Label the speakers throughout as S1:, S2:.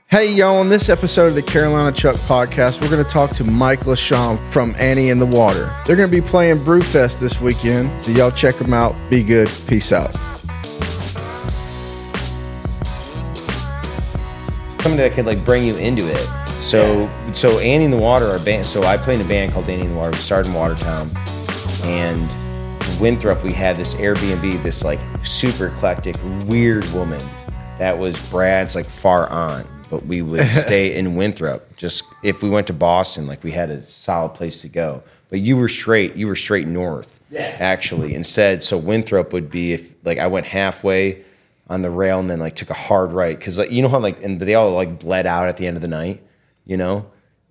S1: Hey, y'all, on this episode of the Carolina Chuck Podcast, we're going to talk to Mike Lashomb from Annie in the Water. They're going to be playing Brewfest this weekend, so y'all check them out. Be good. Peace out.
S2: Something that could like bring you into it. So Annie in the Water, our band. So I played in a band called Annie in the Water. We started in Watertown, and in Winthrop we had this Airbnb, this like super eclectic, weird woman that was Brad's like far aunt. But we would stay in Winthrop. Just if we went to Boston, like we had a solid place to go. But you were straight north, actually. Instead, so Winthrop would be if like I went halfway on the rail and then like took a hard right, because like you know how like and they all like bled out at the end of the night, you know.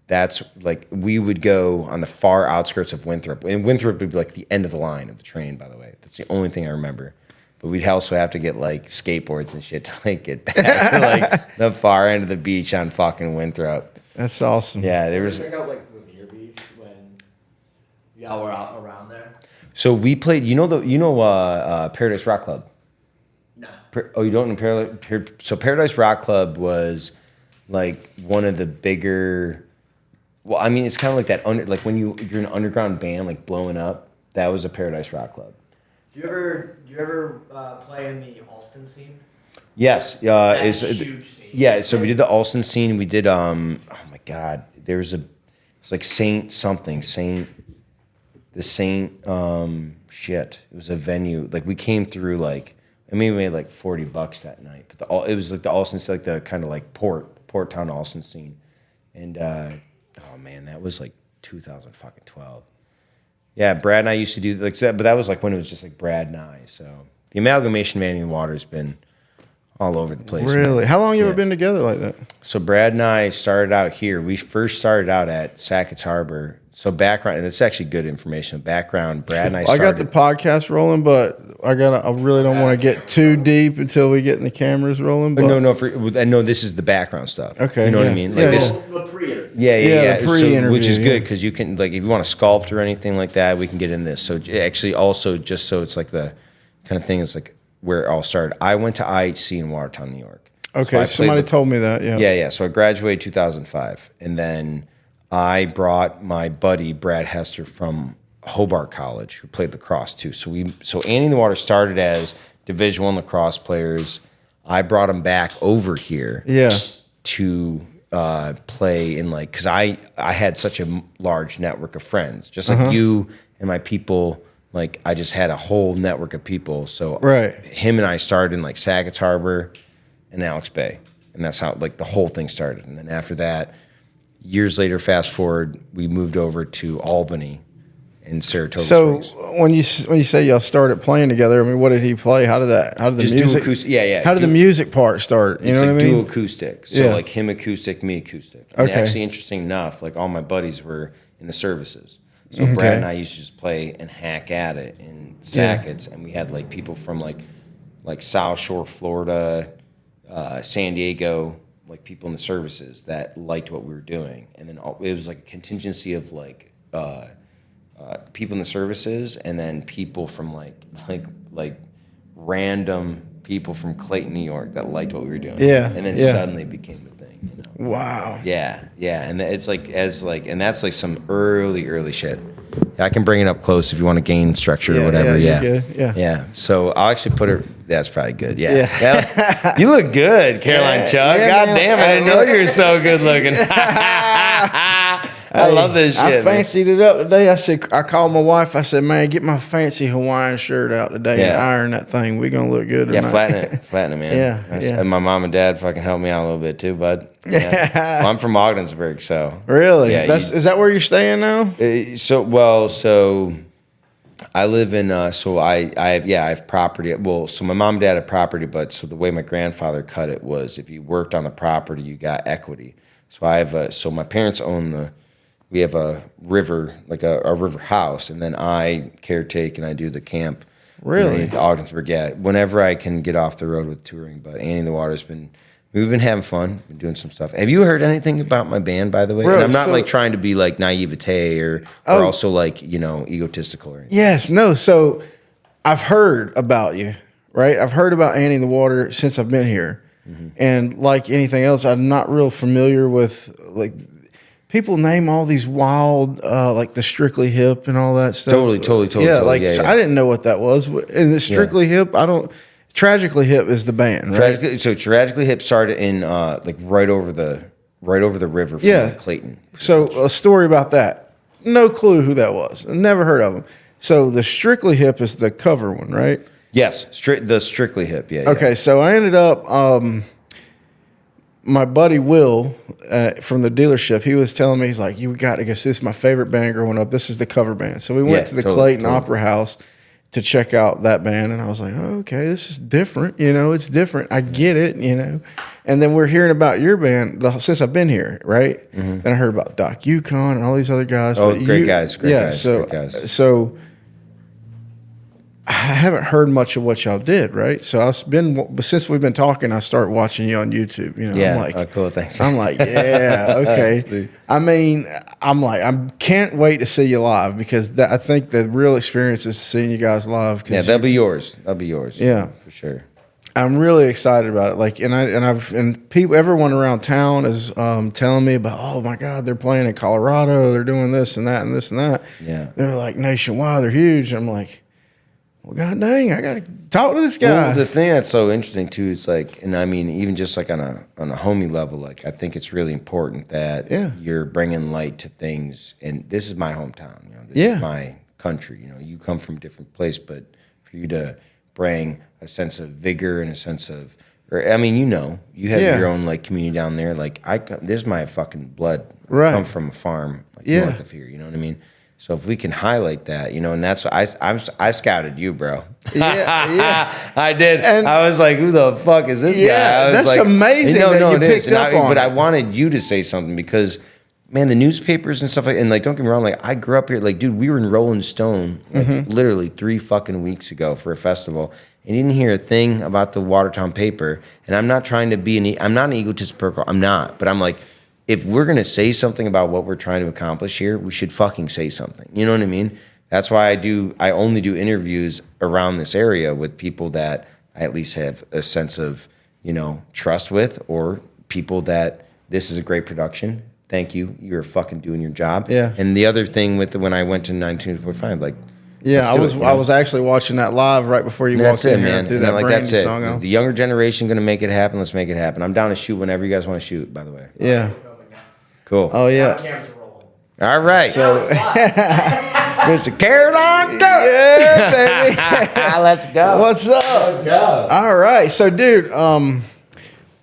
S2: That's like we would go on the far outskirts of Winthrop, and Winthrop would be like the end of the line of the train. By the way, that's the only thing I remember. But we'd also have to get like skateboards and shit to like get back to like the far end of the beach on fucking Winthrop.
S1: That's awesome.
S2: Yeah, there was.
S3: Check out like Revere Beach when y'all were out around there.
S2: So we played. Paradise Rock Club.
S3: No.
S2: You don't know Paradise? So Paradise Rock Club was like one of the bigger. Well, I mean, it's kind of like that. Like when you're an underground band, like blowing up. That was a Paradise Rock Club.
S3: Do you ever play in the Alston scene?
S2: Yes,
S3: That's a huge scene.
S2: Yeah, so we did the Alston scene. We did oh my god, it's like Saint. It was a venue. Like we came through like we made like $40 that night. But it was like the Alston, like the kind of like Port Town Alston scene, and oh man, that was like 2012. Yeah, Brad and I used to do like that, but that was like when it was just like Brad and I. So the amalgamation of Annie in the Water has been all over the place.
S1: Really?
S2: Man.
S1: How long you ever been together like that?
S2: So Brad and I started out here. We first started out at Sackett's Harbor. So background, and it's actually good information. Background, Brad and I started.
S1: I got the podcast rolling, but I really don't want to get too deep until we get in the cameras rolling. But
S2: No, this is the background stuff.
S1: Okay.
S2: You know what I mean? Like this.
S3: The pre-interview.
S2: Yeah.
S1: The pre-interview,
S2: which is good because you can, like, if you want to sculpt or anything like that, we can get in this. So actually also just so it's like the kind of thing is like where it all started. I went to IHC in Watertown, New York.
S1: Okay, so somebody told me that, yeah.
S2: Yeah. So I graduated 2005. And then I brought my buddy, Brad Hester, from Hobart College, who played lacrosse too. So Annie in the Water started as Division I lacrosse players. I brought them back over here to play in like, because I had such a large network of friends, just like you and my people. Like I just had a whole network of people. So him and I started in like Sackett's Harbor and Alex Bay, and that's how like the whole thing started. And then after that, years later, fast forward, we moved over to Albany in Saratoga Springs.
S1: When you say y'all started playing together, I mean, what did he play? How did the music? How did the music part start? You know what I mean?
S2: Dual acoustic. So like him acoustic, me acoustic. And actually, interesting enough, like all my buddies were in the services. So Brad and I used to just play and hack at it in Sackett's, and we had like people from like South Shore, Florida, San Diego, like people in the services that liked what we were doing. And then it was like a contingency of like people in the services, and then people from like random people from Clayton, New York that liked what we were doing.
S1: Yeah.
S2: And then suddenly it became the thing, you know.
S1: Wow.
S2: Yeah. And it's like and that's like some early shit. I can bring it up close if you want to gain structure or whatever. Yeah. So I'll actually put it. That's probably good. Yeah. You look good, Caroline Chuck. God damn, I didn't know you were so good looking. I love this shit.
S1: I fancied it up today. I called my wife. I said, man, get my fancy Hawaiian shirt out today and iron that thing. We're going to look good tonight.
S2: Yeah, flatten it, man. And my mom and dad fucking helped me out a little bit too, bud. Yeah. Well, I'm from Ogdensburg, so.
S1: Really? Yeah, is that where you're staying now?
S2: So I live in, I have property. Well, so my mom and dad have property, but so the way my grandfather cut it was if you worked on the property, you got equity. So so my parents own we have a river, like a river house, and then I caretake and I do the camp.
S1: Really?
S2: In Ogdensburg, yeah. Whenever I can get off the road with touring, but Annie in the Water's we've been having fun, been doing some stuff. Have you heard anything about my band, by the way?
S1: Bro,
S2: and I'm not like trying to be like naivete or also like, egotistical or anything.
S1: Yes, no. So I've heard about you, right? I've heard about Annie in the Water since I've been here. And like anything else, I'm not real familiar with like people name all these wild like the Strictly Hip and all that stuff.
S2: Totally.
S1: Yeah, like
S2: Yeah,
S1: so
S2: yeah.
S1: I didn't know what that was. And the Strictly Hip, I don't. Tragically Hip is the band, right?
S2: Tragically Hip started in like right over the river from like, Clayton.
S1: So a story about that. No clue who that was. Never heard of them. So the Strictly Hip is the cover one, right?
S2: Yes, the Strictly Hip. Yeah.
S1: Okay, so I ended up. My buddy Will from the dealership, he was telling me, he's like, "You got to go see this. Is my favorite band growing up. This is the cover band." So we went to the Clayton Opera House to check out that band, and I was like, oh, okay, this is different. It's different. I get it, And then we're hearing about your band since I've been here, right? Then I heard about Doc Yukon and all these other guys.
S2: Oh, great guys.
S1: So I haven't heard much of what y'all did, right? So since we've been talking, I start watching you on YouTube.
S2: Yeah.
S1: I'm like,
S2: cool. Thanks.
S1: I'm like, yeah, okay. I mean, I can't wait to see you live because I think the real experience is seeing you guys live.
S2: Yeah, that'll be yours.
S1: Yeah,
S2: for sure.
S1: I'm really excited about it. Like, and people, everyone around town is telling me about, oh my God, they're playing in Colorado. They're doing this and that and this and that.
S2: Yeah,
S1: they're like nationwide. They're huge. I'm like, well, God dang, I got to talk to this guy.
S2: Well, the thing that's so interesting too is like, and I mean, even just like on a homie level, like I think it's really important that you're bringing light to things. And this is my hometown, this is my country. You come from a different place, but for you to bring a sense of vigor and a sense of, I mean, you have your own like community down there. Like this is my fucking blood.
S1: Right.
S2: I come from a farm like north of here. You know what I mean? So if we can highlight that, and that's what I scouted you, bro.
S1: Yeah.
S2: I did.
S1: And
S2: I was like, who the fuck is this guy?
S1: Yeah, that's
S2: like,
S1: amazing that you picked up on
S2: But
S1: it.
S2: I wanted you to say something because, man, the newspapers and stuff and like, don't get me wrong, like I grew up here, like, dude, we were in Rolling Stone like literally 3 fucking weeks ago for a festival. And you didn't hear a thing about the Watertown paper. And I'm not trying to be I'm not an egotistical. I'm not. But I'm like, if we're going to say something about what we're trying to accomplish here, we should fucking say something. You know what I mean? That's why I only do interviews around this area with people that I at least have a sense of, trust with, or people that this is a great production. Thank you. You're fucking doing your job.
S1: Yeah.
S2: And the other thing when I went to 19.5, like,
S1: yeah, I was actually watching that live right before you walked in here and threw that Brandy song out.
S2: The younger generation going to make it happen. Let's make it happen. I'm down to shoot whenever you guys want to shoot, by the way.
S1: Yeah.
S2: Cool.
S1: Oh, yeah.
S3: Cameras are rolling.
S2: All right.
S1: So,
S2: Mr. Caroline Dirk.
S1: yeah, baby.
S2: Let's go.
S1: What's up?
S3: Let's go.
S1: All right. So, dude, I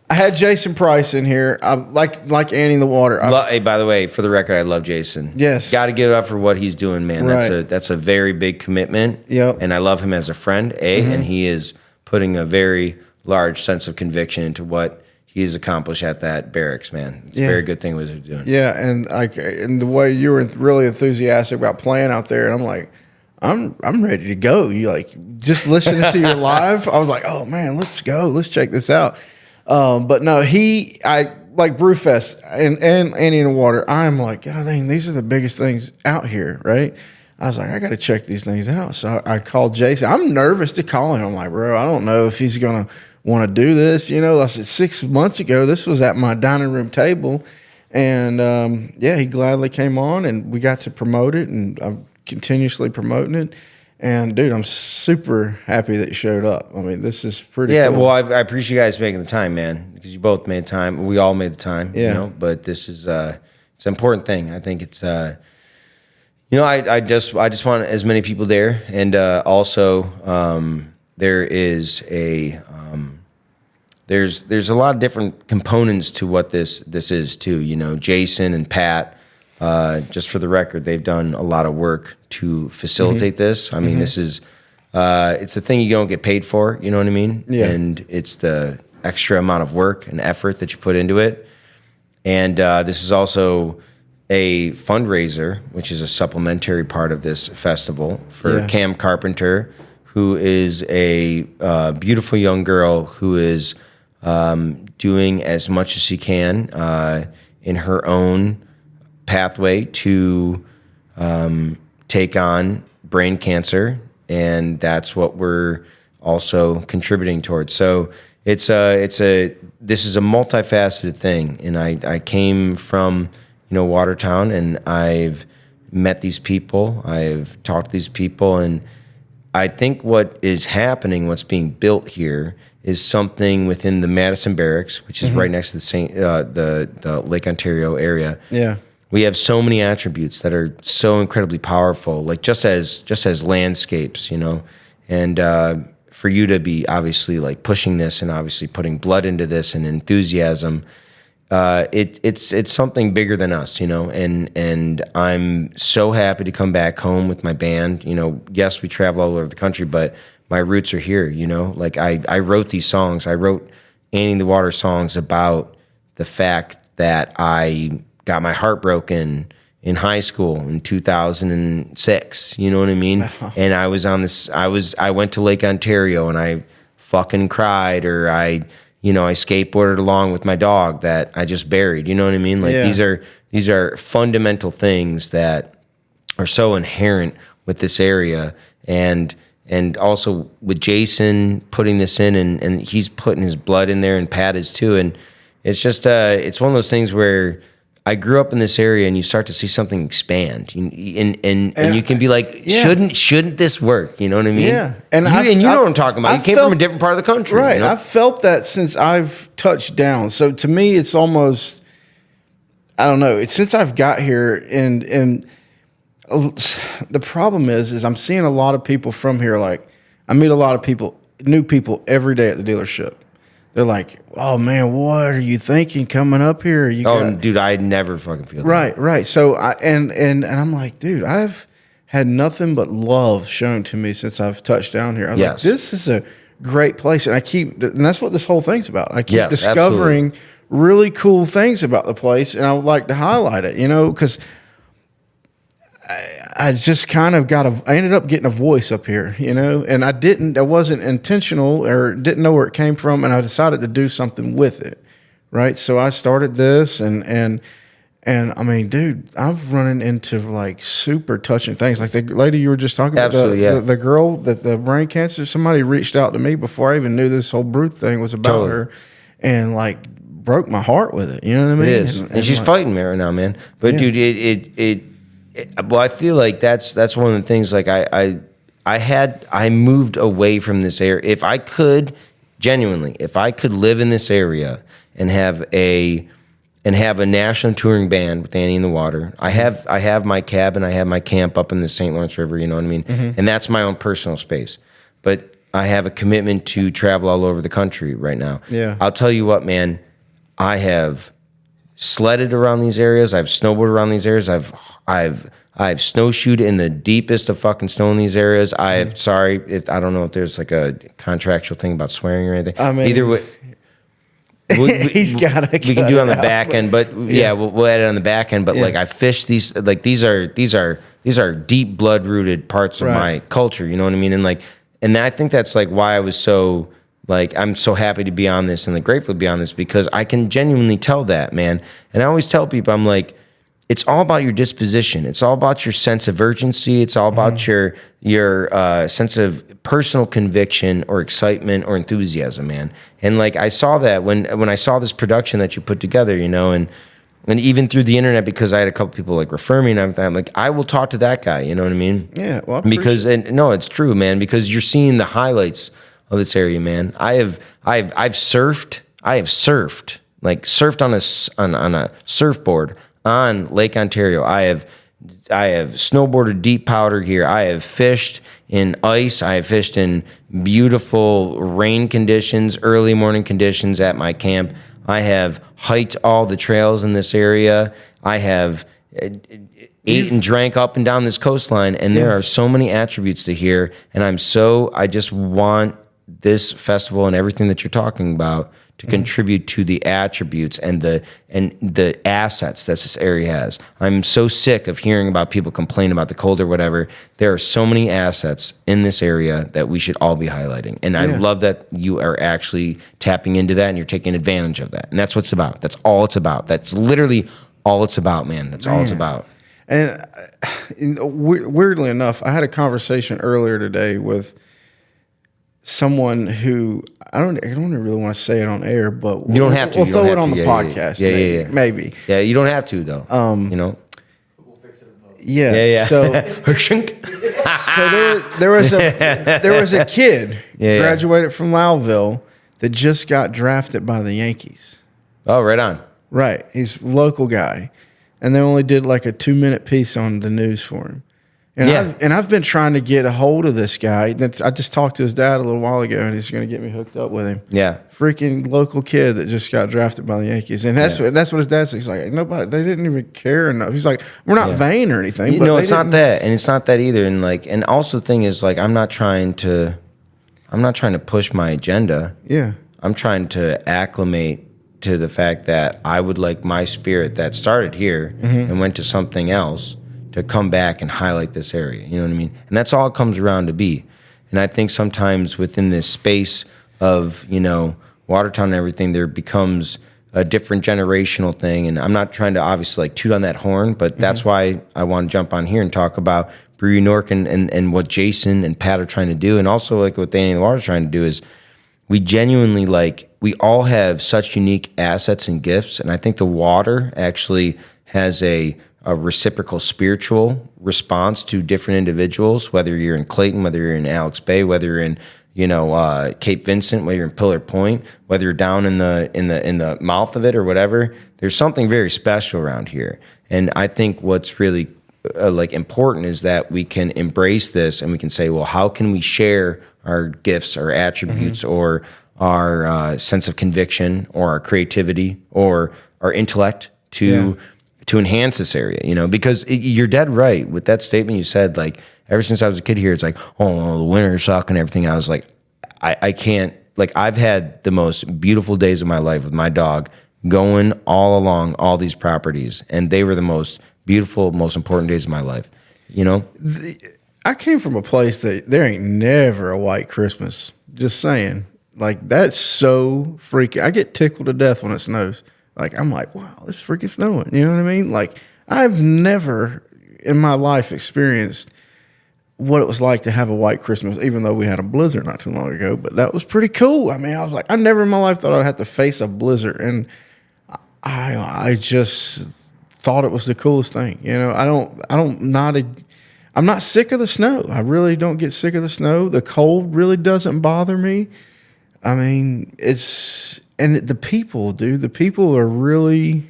S1: had Jason Price in here. I like Annie in the Water.
S2: Hey, by the way, for the record, I love Jason.
S1: Yes.
S2: Got to give it up for what he's doing, man.
S1: Right.
S2: That's a very big commitment.
S1: Yep.
S2: And I love him as a friend, and he is putting a very large sense of conviction into what he's accomplished at that barracks, man. It's a very good thing what he's doing.
S1: Yeah, and the way you were really enthusiastic about playing out there, and I'm like, I'm ready to go. You like just listening to your live. I was like, oh man, let's go. Let's check this out. But no, I like Brewfest and Annie in the Water. I'm like, God dang, these are the biggest things out here, right? I was like, I got to check these things out. So I called Jason. I'm nervous to call him. I'm like, bro, I don't know if he's gonna want to do this. I said 6 months ago, this was at my dining room table, and he gladly came on, and we got to promote it, and I'm continuously promoting it. And dude, I'm super happy that you showed up. I mean, this is pretty.
S2: Yeah,
S1: cool.
S2: well, I appreciate you guys making the time, man, because you both made time. We all made the time.
S1: Yeah.
S2: But this is it's an important thing. I think it's I just want as many people there, and also there is a there's a lot of different components to what this is too. Jason and Pat, just for the record, they've done a lot of work to facilitate this. I mean, this is it's a thing you don't get paid for. You know what I mean?
S1: Yeah.
S2: And it's the extra amount of work and effort that you put into it. And this is also a fundraiser, which is a supplementary part of this festival for Cam Carpenter, who is a beautiful young girl who is doing as much as she can in her own pathway to take on brain cancer, and that's what we're also contributing towards. So This is a multifaceted thing, and I came from, Watertown, and I've met these people, I've talked to these people, and I think what is happening, what's being built here, is something within the Madison Barracks, which is right next to the Lake Ontario area.
S1: Yeah.
S2: We have so many attributes that are so incredibly powerful, like just as landscapes, and for you to be obviously like pushing this and obviously putting blood into this and enthusiasm, it's something bigger than us, and I'm so happy to come back home with my band. Yes, we travel all over the country, but my roots are here, like I wrote these songs. I wrote Annie in the Water songs about the fact that I got my heart broken in high school in 2006. You know what I mean? And I was I went to Lake Ontario and I fucking cried, or I skateboarded along with my dog that I just buried. You know what I mean? Like these are fundamental things that are so inherent with this area, and also with Jason putting this in, and he's putting his blood in there, and Pat is too. And it's just it's one of those things where I grew up in this area, and you start to see something expand, and you can be like, shouldn't this work? You know what I mean?
S1: Yeah,
S2: and you know what I'm talking about. You came from a different part of the country,
S1: right? I've felt that since I've touched down. So to me, it's almost, I don't know. It's since I've got here, and the problem is I'm seeing a lot of people from here. Like, I meet a lot of people, new people every day at the dealership. They're like, "Oh man, what are you thinking coming up here?"
S2: Dude, I never fucking feel that.
S1: Right. So I'm like, dude, I've had nothing but love shown to me since I've touched down here. I was like, this is a great place, and that's what this whole thing's about. I keep discovering really cool things about the place, and I would like to highlight it, because I just kind of I ended up getting a voice up here, and I wasn't intentional or didn't know where it came from, and I decided to do something with it, right? So I started this, and I mean, dude, I'm running into like super touching things, like the lady you were just talking about, the girl that the brain cancer. Somebody reached out to me before I even knew this whole Bruce thing was about her, and like broke my heart with it. You know what I mean?
S2: It is, and she's fighting me right now, man. But dude, well, I feel like that's one of the things. Like I moved away from this area. If I could live in this area and have a national touring band with Annie in the Water. I have my cabin. I have my camp up in the St. Lawrence River. You know what I mean? Mm-hmm. And that's my own personal space. But I have a commitment to travel all over the country right now.
S1: Yeah.
S2: I'll tell you what, man. I have sledded around these areas. I've snowboarded around these areas. I've snowshoed in the deepest of fucking snow in these areas. Sorry if I don't know if there's like a contractual thing about swearing or anything.
S1: I mean,
S2: either way,
S1: he's got to.
S2: We can do it on the back end, but we'll add it on the back end. But like I fish these, like these are deep blood rooted parts of my culture. You know what I mean? And I think that's like why I was so. Like, I'm so happy to be on this and like grateful to be on this, because I can genuinely tell that, man. And I always tell people, I'm like, it's all about your disposition. It's all about your sense of urgency. It's all about your sense of personal conviction or excitement or enthusiasm, man. And like, I saw that when I saw this production that you put together, and even through the internet, because I had a couple people like refer me, and I'm like, I will talk to that guy. You know what I mean?
S1: Yeah. Well,
S2: no, it's true, man, because you're seeing the highlights of this area, man. I've surfed. I have surfed, like surfed on a surfboard on Lake Ontario. I have snowboarded deep powder here. I have fished in ice. I have fished in beautiful rain conditions, early morning conditions at my camp. I have hiked all the trails in this area. I have ate and drank up and down this coastline, and there are so many attributes to here. And I just want this festival and everything that you're talking about to contribute to the attributes and the assets that this area has. I'm so sick of hearing about people complain about the cold or whatever. There are so many assets in this area that we should all be highlighting. And I love that you are actually tapping into that and you're taking advantage of that. And that's what it's about. That's all it's about. That's literally all it's about, man. That's all it's about.
S1: And weirdly enough, I had a conversation earlier today with someone who I don't really want to say it on air, but
S2: You don't have to.
S1: We'll
S2: You don't
S1: throw
S2: have
S1: it on
S2: to.
S1: the
S2: Yeah,
S1: podcast.
S2: yeah.
S1: Maybe.
S2: Yeah, you don't have to though. You know.
S3: We'll fix it in post.
S1: Yeah. So there was a kid graduated from Lowville that just got drafted by the Yankees.
S2: Oh, right on.
S1: Right. He's a local guy. And they only did like a 2-minute piece on the news for him. And I've been trying to get a hold of this guy. I just talked to his dad a little while ago, and he's going to get me hooked up with him.
S2: Yeah.
S1: Freaking local kid that just got drafted by the Yankees. And that's what his dad said. He's like, nobody, they didn't even care enough. He's like, we're not vain or anything. But
S2: no, it's not that. And it's not that either. And also the thing is, like, I'm not trying to push my agenda.
S1: Yeah.
S2: I'm trying to acclimate to the fact that I would like my spirit that started here and went to something else to come back and highlight this area. You know what I mean? And that's all it comes around to be. And I think sometimes within this space of, Watertown and everything, there becomes a different generational thing. And I'm not trying to obviously like toot on that horn, but that's why I want to jump on here and talk about Brew New York and what Jason and Pat are trying to do. And also like what Danny and the Water are trying to do is we genuinely we all have such unique assets and gifts. And I think the water actually has a reciprocal spiritual response to different individuals, whether you're in Clayton, whether you're in Alex Bay, whether you're in, Cape Vincent, whether you're in Pillar Point, whether you're down in the mouth of it or whatever. There's something very special around here. And I think what's really important is that we can embrace this and we can say, well, how can we share our gifts, our attributes, or our sense of conviction, or our creativity, or our intellect to enhance this area, because you're dead right with that statement you said. Like, ever since I was a kid here, it's like, oh, the winter suck and everything. I was like, I can't, I've had the most beautiful days of my life with my dog going all along all these properties, and they were the most beautiful, most important days of my life,
S1: I came from a place that there ain't never a white Christmas. Just saying. That's so freaking. I get tickled to death when it snows. I'm like, wow, it's freaking snowing. You know what I mean? I've never in my life experienced what it was like to have a white Christmas, even though we had a blizzard not too long ago. But that was pretty cool. I mean, I was like, I never in my life thought I'd have to face a blizzard. And I just thought it was the coolest thing. I'm not sick of the snow. I really don't get sick of the snow. The cold really doesn't bother me. I mean, the people, dude, the people are really,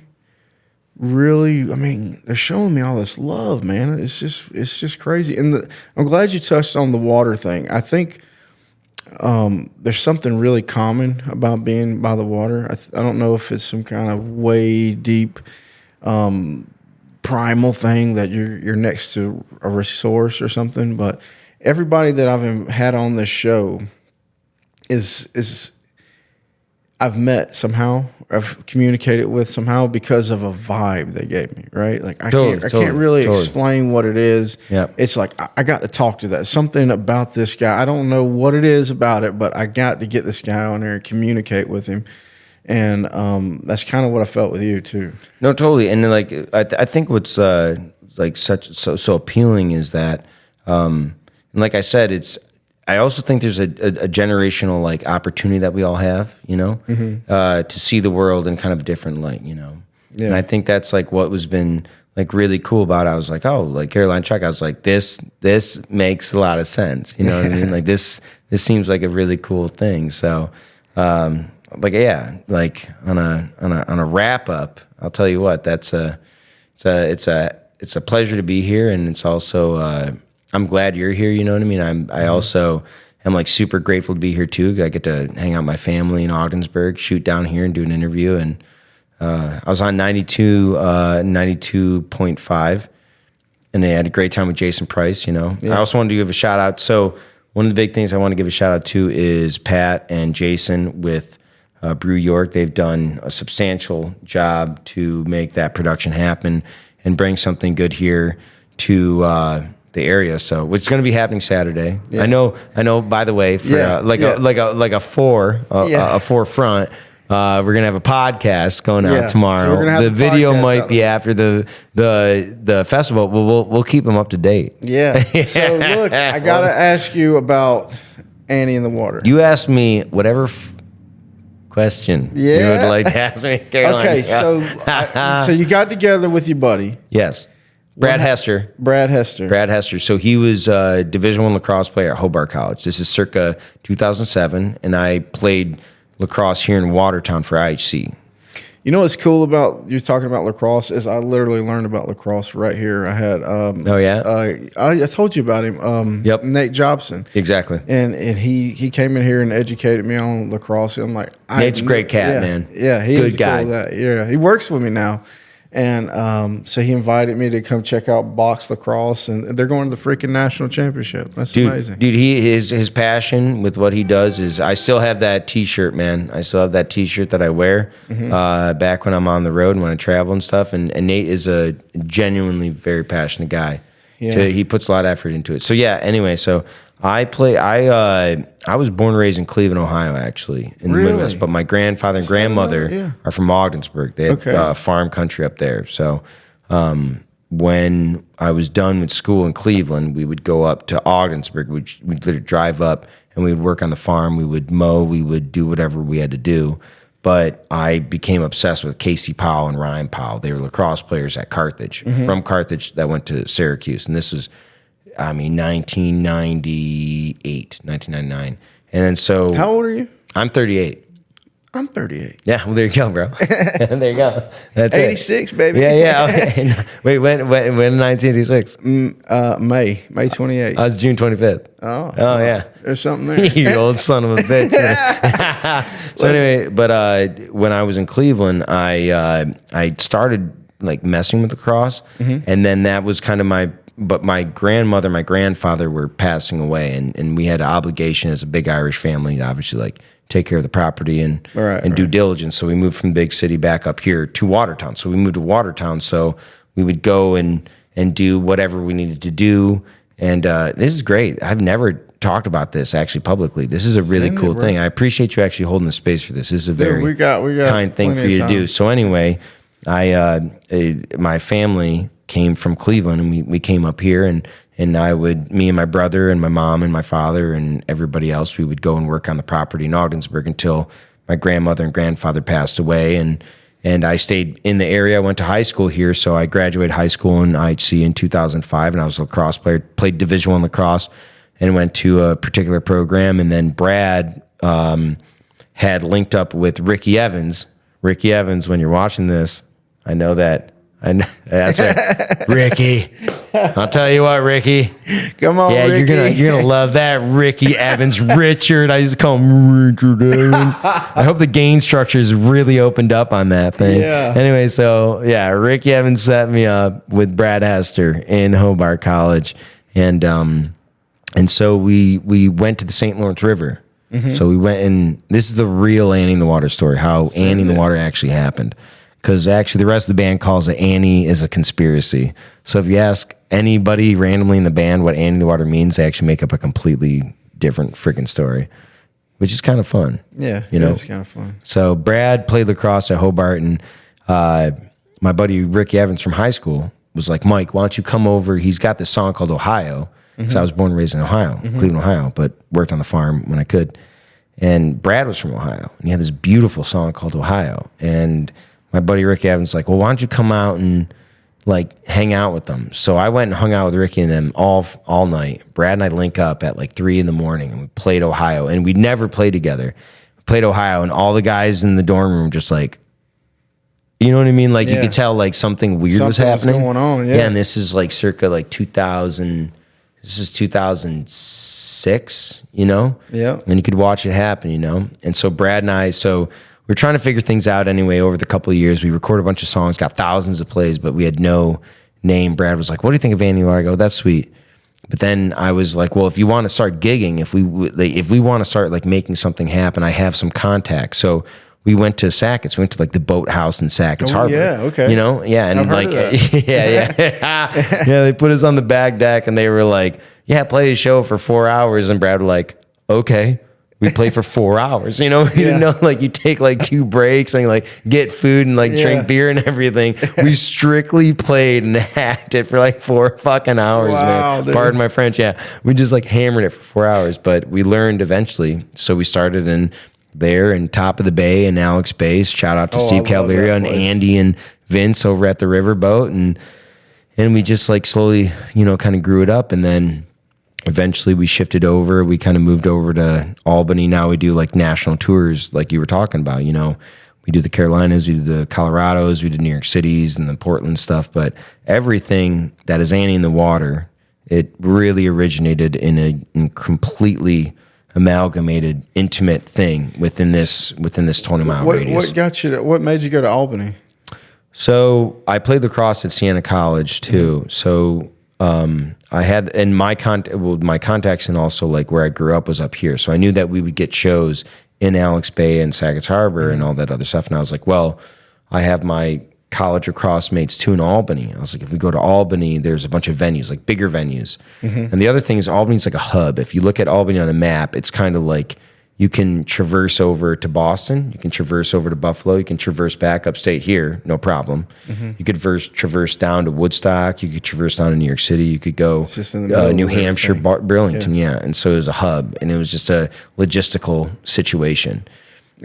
S1: I mean, they're showing me all this love, man. It's just crazy. And I'm glad you touched on the water thing. I think there's something really common about being by the water. I don't know if it's some kind of way deep, primal thing that you're next to a resource or something, but everybody that I've had on this show is I've met somehow, I've communicated with somehow because of a vibe they gave me, right? I can't really explain what it is.
S2: Yeah.
S1: It's like I got to talk to that. Something about this guy. I don't know what it is about it, but I got to get this guy on there and communicate with him. And that's kind of what I felt with you too.
S2: No, totally. And I think what's so appealing is that, and like I said, I also think there's a generational opportunity that we all have, to see the world in kind of a different light, Yeah. And I think that's what was been really cool about it. I was like, oh, Caroline Chuck. I was like, this makes a lot of sense. You know what I mean? This seems like a really cool thing. So. On a wrap up, I'll tell you what, it's a pleasure to be here, and it's also I'm glad you're here. You know what I mean? I also am super grateful to be here too. I get to hang out with my family in Ogdensburg, shoot down here, and do an interview. And I was on 92.5, and I had a great time with Jason Price. I also wanted to give a shout out. So one of the big things I want to give a shout out to is Pat and Jason with Brew York. They've done a substantial job to make that production happen and bring something good here to the area. So, which is going to be happening Saturday. Yeah. I know. By the way, for a forefront, we're gonna have a podcast going out tomorrow. So the video might be after the festival. We'll keep them up to date.
S1: Yeah. So look, I gotta ask you about Annie in the Water.
S2: You asked me whatever question you would like to ask me, Caroline.
S1: Okay, so you got together with your buddy.
S2: Yes. Brad Hester.
S1: Brad Hester.
S2: So he was a Division I lacrosse player at Hobart College. This is circa 2007, and I played lacrosse here in Watertown for IHC.
S1: You know what's cool about you talking about lacrosse is I literally learned about lacrosse right here. I had I told you about him.
S2: Yep.
S1: Nate Jobson.
S2: Exactly.
S1: And he came in here and educated me on lacrosse. I'm like,
S2: Nate's a great cat, man.
S1: Yeah, he's
S2: good guy.
S1: Cool yeah, he works with me now. And so he invited me to come check out box lacrosse, and they're going to the freaking national championship. That's amazing.
S2: Dude, his passion with what he does is, I still have that T-shirt, man. I still have that T-shirt that I wear back when I'm on the road and when I travel and stuff. And Nate is a genuinely very passionate guy.
S1: Yeah.
S2: He puts a lot of effort into it. So yeah. Anyway, so I was born and raised in Cleveland, Ohio, actually, in the Midwest. But my grandfather and grandmother are from Ogdensburg. They have farm country up there. So when I was done with school in Cleveland, we would go up to Ogdensburg. We'd literally drive up and we would work on the farm. We would mow. We would do whatever we had to do. But I became obsessed with Casey Powell and Ryan Powell. They were lacrosse players at Carthage. From Carthage, that went to Syracuse. And this was 1999. And then so...
S1: How old are you?
S2: I'm 38.
S1: I'm 38.
S2: Yeah, well, there you go, bro. There you go. That's
S1: 86, baby.
S2: Yeah. Okay. Wait, when 1986?
S1: May 28th.
S2: I was June 25th.
S1: Oh,
S2: yeah.
S1: There's something there.
S2: You old son of a bitch. So anyway, but when I was in Cleveland, I started like messing with lacrosse, and then that was kind of But my grandmother, my grandfather were passing away, and we had an obligation as a big Irish family to obviously like take care of the property and due diligence. So we moved from the big city back up here to Watertown. So we moved to Watertown, so we would go and do whatever we needed to do. And this is great. I've never talked about this actually publicly. This is a really cool thing. I appreciate you actually holding the space for this. This is a very
S1: we got
S2: kind thing for you to do. So anyway, my family came from Cleveland, and we came up here, and me and my brother and my mom and my father and everybody else, we would go and work on the property in Ogdensburg until my grandmother and grandfather passed away, and I stayed in the area. I went to high school here, so I graduated high school in IHC in 2005, and I was a lacrosse player, played Division I lacrosse, and went to a particular program, and then Brad had linked up with Ricky Evans. Ricky Evans, when you're watching this, I know that's right, Ricky. I'll tell you what, Ricky.
S1: Come on,
S2: yeah,
S1: Ricky.
S2: you're gonna love that, Ricky Evans. Richard, I used to call him Richard Evans. I hope the gain structure is really opened up on that thing.
S1: Yeah.
S2: Anyway, so yeah, Ricky Evans set me up with Brad Hester in Hobart College, and so we went to the St. Lawrence River. So we went, and this is the real Annie in the Water story. How Annie in the Water actually happened. Because actually the rest of the band calls it Annie is a conspiracy. So if you ask anybody randomly in the band what Annie in the Water means, they actually make up a completely different freaking story, which is kind of fun.
S1: Yeah, it's kind of fun. So
S2: Brad played lacrosse at Hobart, and my buddy Ricky Evans from high school was like, Mike, why don't you come over? He's got this song called Ohio, because I was born and raised in Ohio, Cleveland, Ohio, but worked on the farm when I could. And Brad was from Ohio, and he had this beautiful song called Ohio, and my buddy Ricky Evans like, well, why don't you come out and like hang out with them? So I went and hung out with Ricky and them all night. Brad and I link up at like 3 a.m. and we played Ohio, and we'd never played together. We played Ohio, and all the guys in the dorm room just like, you know what I mean? Like you could tell like something weird was happening.
S1: Going on,
S2: yeah. And this is like circa like 2000. This is 2006, you know?
S1: Yeah.
S2: And you could watch it happen, you know? And so Brad and I, we're trying to figure things out anyway over the couple of years. We recorded a bunch of songs, got thousands of plays, but we had no name. Brad was like, what do you think of Annie in the Water? I go, that's sweet. But then I was like, well, if you want to start gigging, if we want to start like making something happen, I have some contacts. So we went to Sackett's. We went to like the boathouse in Sackett's Harbor.
S1: Yeah, okay.
S2: You know? Yeah. And
S1: I've heard
S2: like,
S1: of that.
S2: yeah, they put us on the back deck, and they were like, yeah, play a show for 4 hours. And Brad was like, okay. we play for 4 hours, you know, you know, like you take like 2 breaks and like get food and like drink beer and everything. We strictly played and hacked it for like 4 fucking hours, man. Dude. Pardon my French. Yeah. We just like hammered it for 4 hours, but we learned eventually. So we started in there and Top of the Bay and Alex Bay. Shout out to Steve Calderia and Andy and Vince over at the Riverboat. And we just like slowly, you know, kind of grew it up. And then eventually we shifted over. We kind of moved over to Albany. Now we do like national tours like you were talking about, you know. We do the Carolinas, we do the Colorados, we do New York Cities and the Portland stuff. But everything that is Annie in the Water, it really originated in a completely amalgamated, intimate thing within this 20-mile radius.
S1: What made you go to Albany?
S2: So I played lacrosse at Siena College too. So I had, and my contacts and also like where I grew up was up here. So I knew that we would get shows in Alex Bay and Saga's Harbor and all that other stuff. And I was like, well, I have my college lacrosse mates too in Albany. I was like, if we go to Albany, there's a bunch of venues, like bigger venues. And the other thing is Albany's like a hub. If you look at Albany on a map, it's kind of like you can traverse over to Boston, you can traverse over to Buffalo, you can traverse back upstate here, no problem. You could traverse down to Woodstock, you could traverse down to New York City, you could go New Hampshire, Burlington, And so it was a hub, and it was just a logistical situation.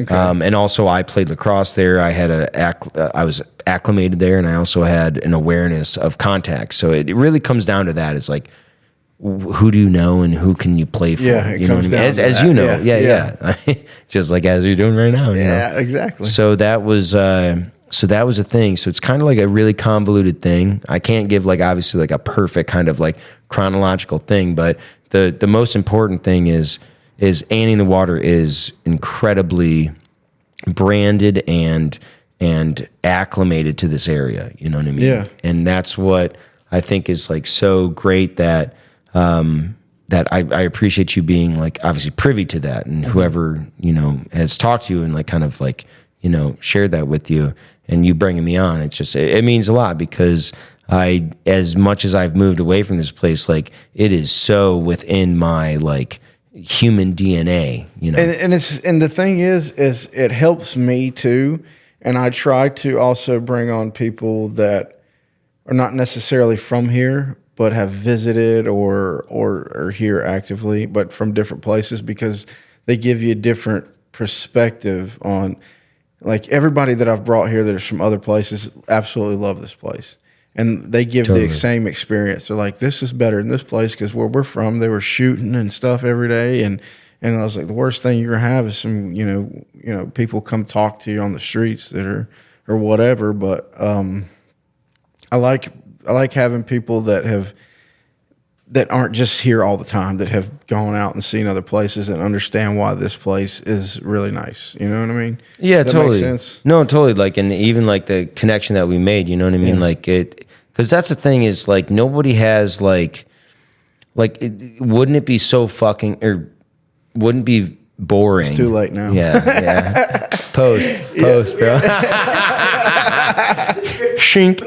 S2: Okay. And also I played lacrosse there. I was acclimated there, and I also had an awareness of contact. So it really comes down to that. It's like, who do you know and who can you play for?
S1: Yeah,
S2: you know what I mean? As you know, just like as you're doing right now.
S1: Yeah,
S2: you know?
S1: Exactly.
S2: So that was a thing. So it's kind of like a really convoluted thing. I can't give like obviously like a perfect kind of like chronological thing, but the most important thing is Annie in the Water is incredibly branded and acclimated to this area. You know what I mean?
S1: Yeah.
S2: And that's what I think is like so great that I appreciate you being like obviously privy to that, and whoever, you know, has talked to you and like kind of like, you know, shared that with you and you bringing me on. It's just, it means a lot because as much as I've moved away from this place, like it is so within my like human DNA, you know.
S1: And the thing is it helps me too. And I try to also bring on people that are not necessarily from here, but have visited or are here actively, but from different places, because they give you a different perspective on, like, everybody that I've brought here that is from other places absolutely love this place. And they give the same experience. They're like, this is better than this place because where we're from, they were shooting and stuff every day. And I was like, the worst thing you're gonna have is some, you know, people come talk to you on the streets that are or whatever. But I like having people that aren't just here all the time, that have gone out and seen other places and understand why this place is really nice. You know what I mean?
S2: Yeah,
S1: Does that
S2: totally.
S1: make sense?
S2: No, totally. Like, and even like the connection that we made, you know what I mean? Yeah. Like it, because that's the thing is like nobody has like wouldn't it be so fucking, or wouldn't it be boring?
S1: It's too late now.
S2: Yeah. Post, bro. Shink.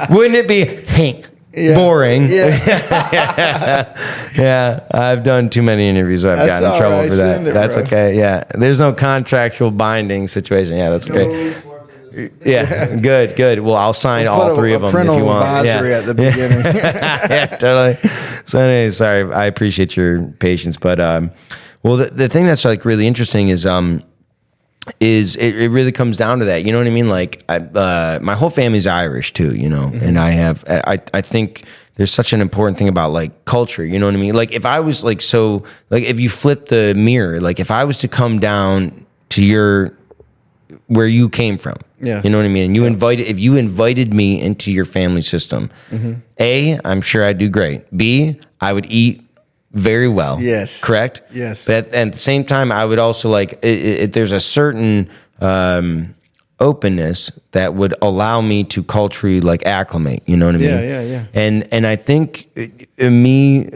S2: Wouldn't it be boring? Yeah. I've done too many interviews. I've gotten in trouble for that. That's okay. Yeah. There's no contractual binding situation. Yeah, that's okay. Yeah, good. Well, I'll sign all 3 of them if you want.
S1: Advisory at the beginning.
S2: Yeah, totally. So anyway, sorry. I appreciate your patience, but well, the thing that's like really interesting is it really comes down to that. You know what I mean? Like my whole family's Irish too, you know, and I think there's such an important thing about like culture. You know what I mean? Like if I was like, so like if you flip the mirror, like if I was to come down to where you came from, you know what I mean? And if you invited me into your family system, A, I'm sure I'd do great. B, I would eat very well. Yes. Correct?
S1: Yes.
S2: But at the same time, I would also like, there's a certain openness that would allow me to culturally like acclimate, you know what I mean?
S1: Yeah.
S2: And I think me,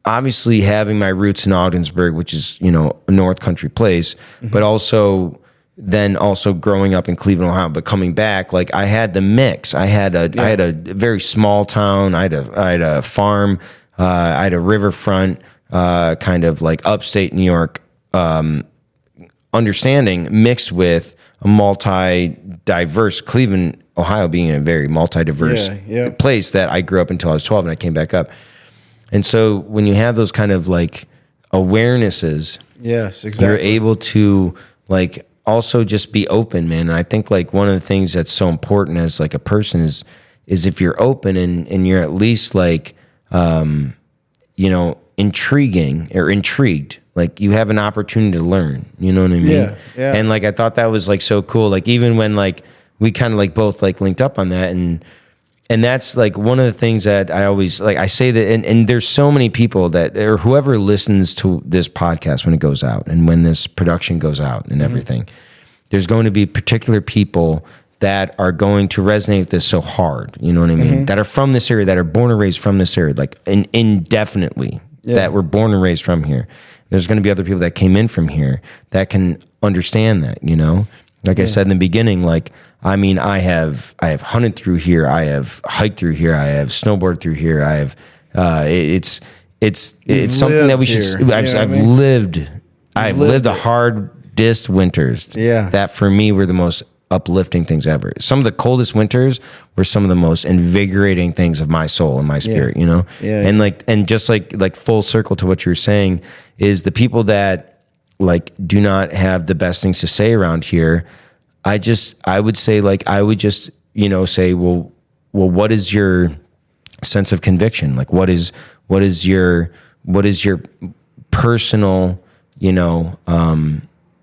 S2: obviously having my roots in Ogdensburg, which is, you know, a North Country place, but also growing up in Cleveland, Ohio, but coming back, like I had the mix. I had a very small town. I had a farm. I had a riverfront. kind of like upstate New York understanding mixed with a multi-diverse Cleveland, Ohio being a very multi-diverse place that I grew up until I was 12 and I came back up. And so when you have those kind of like awarenesses,
S1: yes, exactly,
S2: you're able to like also just be open, man. And I think like one of the things that's so important as like a person is if you're open and you're at least like, intriguing or intrigued, like you have an opportunity to learn, you know what I mean?
S1: Yeah.
S2: And like, I thought that was like so cool. Like even when like we kind of like both like linked up on that and that's like one of the things that I always like, I say that, and there's so many people that, or whoever listens to this podcast when it goes out and when this production goes out and everything, there's going to be particular people that are going to resonate with this so hard, you know what I mean? That are from this area, that are born and raised from this area, like indefinitely, that were born and raised from here. There's going to be other people that came in from here that can understand that, you know? Like I said in the beginning, like, I mean, I have hunted through here, I have hiked through here, I have snowboarded through here, I have, it's something that we should, I've lived the hardest winters. That for me were the most uplifting things ever. Some of the coldest winters were some of the most invigorating things of my soul and my spirit, you know? And like, and just like full circle to what you're saying is the people that like do not have the best things to say around here. I would say like, I would just, say, well, what is your sense of conviction? Like, what is your personal,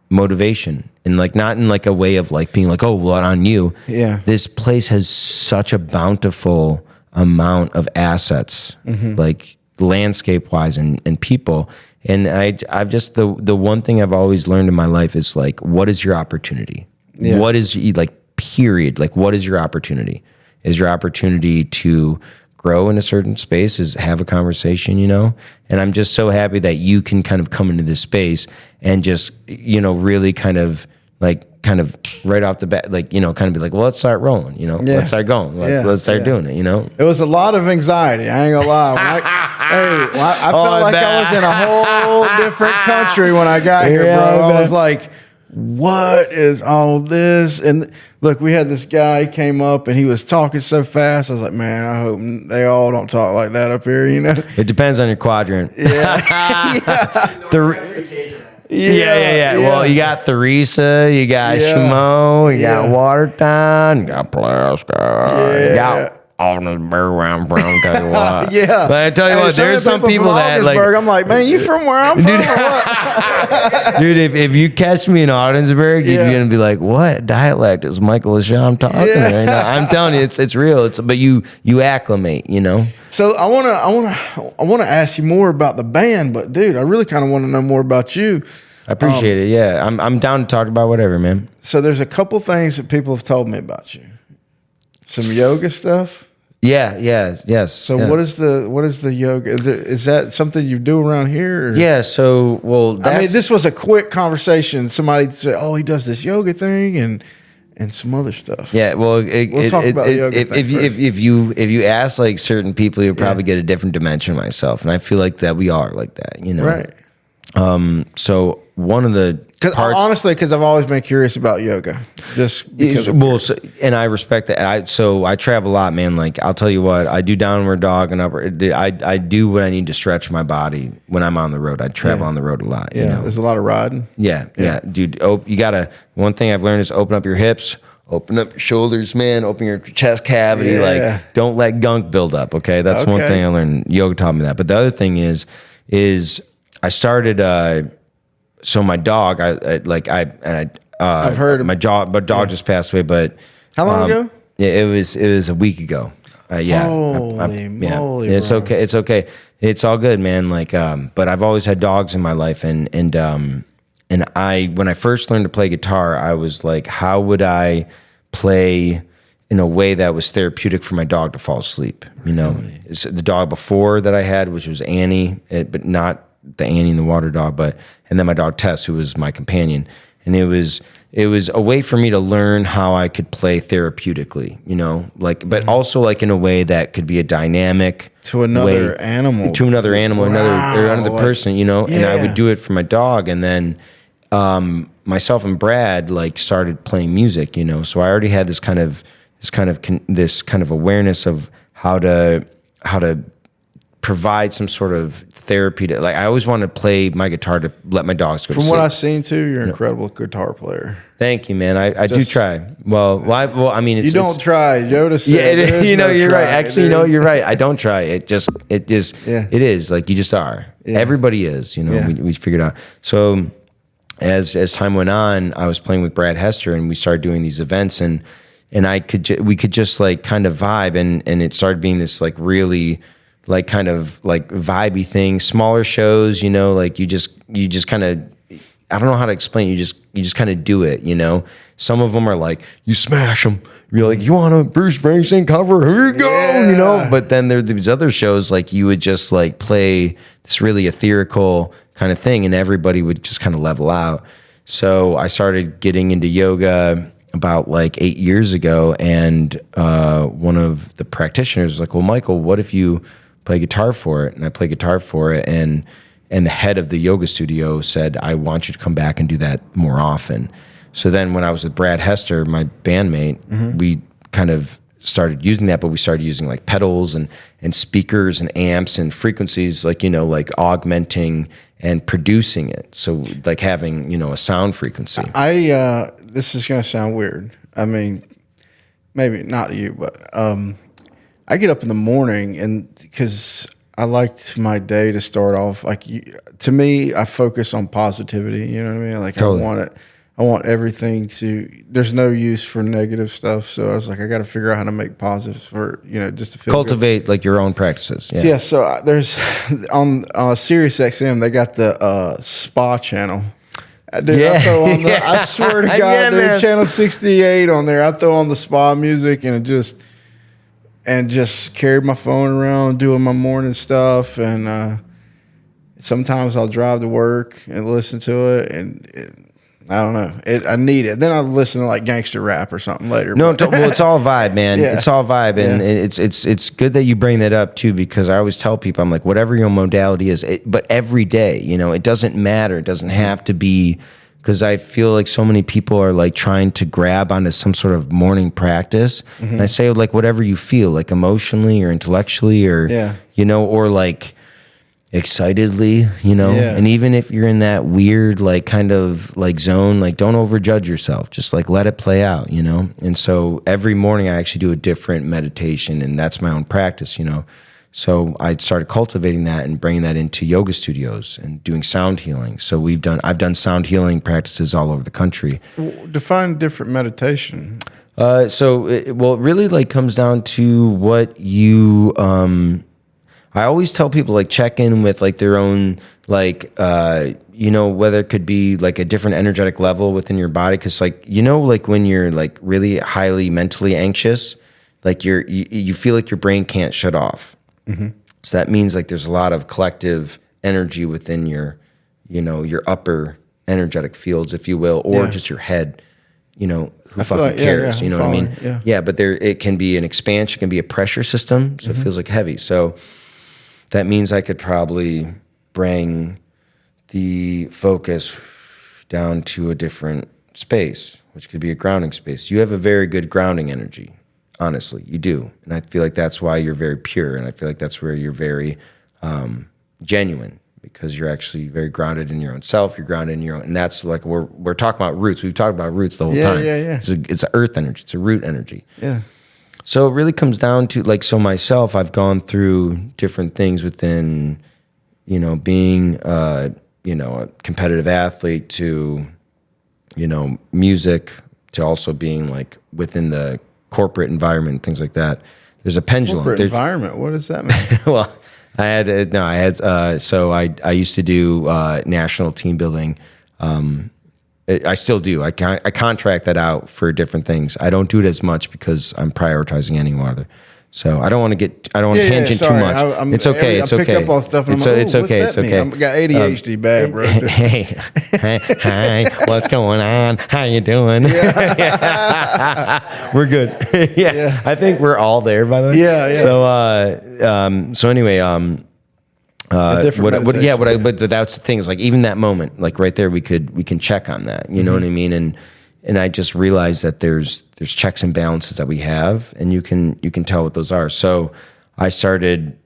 S2: motivation? And like, not in like a way of like being like, oh, well, on you.
S1: Yeah.
S2: This place has such a bountiful amount of assets, like landscape wise and people. And I've just, the one thing I've always learned in my life is like, what is your opportunity? Yeah. What is like, period? Like, what is your opportunity? Is your opportunity to grow in a certain space, is have a conversation, And I'm just so happy that you can kind of come into this space and just, really kind of right off the bat, like, kind of be like, well, let's start rolling, let's start going. Let's start doing it,
S1: It was a lot of anxiety. I ain't gonna lie. I felt like I was in a whole different country when I got here, bro. I was like, what is all this? And look, we had this guy, he came up and he was talking so fast. I was like, man, I hope they all don't talk like that up here,
S2: It depends on your quadrant.
S1: Yeah.
S2: Well, you got Theresa, you got Shimo, you got Watertown, you got Plaska, you got Ogdensburg, where I'm from, tell you what.
S1: But
S2: I tell you what, there's some people that like,
S1: I'm like, man, you from where I'm from? Or what?
S2: Dude, if you catch me in Ogdensburg, you're gonna be like, what dialect is Michael Lashomb talking right now? I'm telling you, it's real. But you acclimate,
S1: So I wanna ask you more about the band, but dude, I really kind of want to know more about you.
S2: I appreciate it. Yeah, I'm down to talk about whatever, man.
S1: So there's a couple things that people have told me about you. Some yoga stuff.
S2: Yes.
S1: So what is the yoga? Is that something you do around here? Or?
S2: Yeah. So
S1: I mean, this was a quick conversation. Somebody said, "Oh, he does this yoga thing and some other stuff."
S2: Yeah. Well,
S1: we'll talk about the yoga thing
S2: if you ask like certain people, you'll probably get a different dimension of myself, and I feel like that we are like that,
S1: Right.
S2: So one of the
S1: honestly, because I've always been curious about yoga, just because.
S2: And I respect that. I travel a lot, man. Like I'll tell you what, I do downward dog and upward. I do what I need to stretch my body when I'm on the road. I travel on the road a lot.
S1: Yeah, there's a lot of riding.
S2: Yeah, dude. You gotta. One thing I've learned is open up your hips. Open up your shoulders, man. Open your chest cavity.
S1: Yeah.
S2: Like, don't let gunk build up. Okay, that's one thing I learned. Yoga taught me that. But the other thing is I started. So my dog, I've
S1: heard
S2: my dog just passed away. But
S1: how long ago?
S2: Yeah, it was a week ago.
S1: Holy moly!
S2: It's
S1: bro.
S2: okay. It's okay. It's all good, man. Like, but I've always had dogs in my life, and when I first learned to play guitar, I was like, how would I play in a way that was therapeutic for my dog to fall asleep? It's the dog before that I had, which was Annie, but not the Annie and the water dog, and then my dog Tess, who was my companion. And it was it was a way for me to learn how I could play therapeutically, you know, like, but also like in a way that could be a dynamic
S1: To another
S2: way,
S1: animal.
S2: to another animal, another
S1: like-
S2: person, you know, and I
S1: Yeah.
S2: would do it for my dog. And then, myself and Brad like started playing music, you know, so I already had this kind of awareness of how to provide some sort of therapy to, like, I always wanted to play my guitar to let my dogs go to
S1: From
S2: sleep.
S1: what I've seen too, you're an incredible guitar player.
S2: Thank you, man. I do
S1: Just-
S2: try. Well, I mean, it's,
S1: You don't
S2: it's,
S1: try. Yoda said,
S2: yeah,
S1: there is
S2: you know,
S1: no
S2: you're
S1: try.
S2: right. Actually, you know, you're right. I don't try. It is,
S1: Yeah.
S2: it is like, you just are.
S1: Yeah.
S2: Everybody is, you know,
S1: Yeah.
S2: we figured out. So as time went on, I was playing with Brad Hester and we started doing these events and we could just like kind of vibe and it started being this like really like kind of like vibey thing, smaller shows, you know, like you just kind of, I don't know how to explain. You just kind of do it, you know. Some of them are like you smash them. You're like, you want a Bruce Springsteen cover? Here you go, you know. But then there are these other shows like you would just like play this really ethereal kind of thing, and everybody would just kind of level out. So I started getting into yoga about like 8 years ago, and one of the practitioners was like, well, Michael, what if you play guitar for it? And I play guitar for it, and the head of the yoga studio said, I want you to come back and do that more often. So then when I was with Brad Hester, my bandmate, we kind of started using that, but we started using like pedals and speakers and amps and frequencies, like, you know, like augmenting and producing it. So like having, you know, a sound frequency.
S1: This is going to sound weird. I mean, maybe not you, but I get up in the morning and because I liked my day to start off to me, I focus on positivity. You know what I mean? Like
S2: Totally.
S1: I want everything to. There's no use for negative stuff. So I was like, I got to figure out how to make positives for just to feel
S2: Cultivate
S1: good.
S2: like your own practices. Yeah.
S1: Yeah. So there's on Sirius XM they got the spa channel. Dude,
S2: Yeah.
S1: I swear to God,
S2: Yeah,
S1: dude,
S2: man.
S1: channel 68 on there. I throw on the spa music and just carry my phone around doing my morning stuff. And sometimes I'll drive to work and listen to it. And I don't know. I need it. Then I'll listen to like gangster rap or something later.
S2: No, well, it's all vibe, man.
S1: Yeah.
S2: It's all vibe, and
S1: Yeah.
S2: it's good that you bring that up too, because I always tell people, I'm like, whatever your modality is, but every day, you know, it doesn't matter. It doesn't have to be, because I feel like so many people are like trying to grab onto some sort of morning practice, and I say like whatever you feel, like emotionally or intellectually, or you know, or like excitedly, you know. And even if you're in that weird like kind of like zone, like don't overjudge yourself, just like let it play out, you know. And so every morning I actually do a different meditation, and that's my own practice, you know. So I started cultivating that and bringing that into yoga studios and doing sound healing. So I've done sound healing practices all over the country.
S1: Define different meditation.
S2: It really like comes down to what you I always tell people like check in with like their own like you know, whether it could be like a different energetic level within your body, because like, you know, like when you're like really highly mentally anxious, like you feel like your brain can't shut off. So that means like there's a lot of collective energy within your, you know, your upper energetic fields, if you will, or just your head. You know, who fucking
S1: like,
S2: cares?
S1: I'm
S2: You know what I mean?
S1: following,
S2: Yeah, but it can be an expansion, it can be a pressure system, so it feels like heavy. So that means I could probably bring the focus down to a different space, which could be a grounding space. You have a very good grounding energy, honestly, you do. And I feel like that's why you're very pure, and I feel like that's where you're very genuine, because you're actually very grounded in your own self. You're grounded in your own, and that's like we're talking about roots. We've talked about roots the whole time.
S1: Yeah.
S2: It's an earth energy. It's a root energy.
S1: Yeah.
S2: So it really comes down to like, so myself, I've gone through different things within, you know, being, you know, a competitive athlete to, you know, music, to also being like within the corporate environment, things like that. There's a pendulum.
S1: Corporate environment. What does that mean?
S2: Well, so I used to do national team building. I still do. I contract that out for different things. I don't do it as much because I'm prioritizing any other. So I don't want to tangent too much. It's okay. It's okay.
S1: I pick up on stuff and
S2: it's okay. It's okay.
S1: I got ADHD bad, bro.
S2: Hey, what's going on? How you doing? We're good. Yeah, I think we're all there, by the way.
S1: Yeah.
S2: So anyway, but that's the thing is like even that moment, like right there, we can check on that. You know what I mean? And I just realized that there's checks and balances that we have, and you can tell what those are. So I started.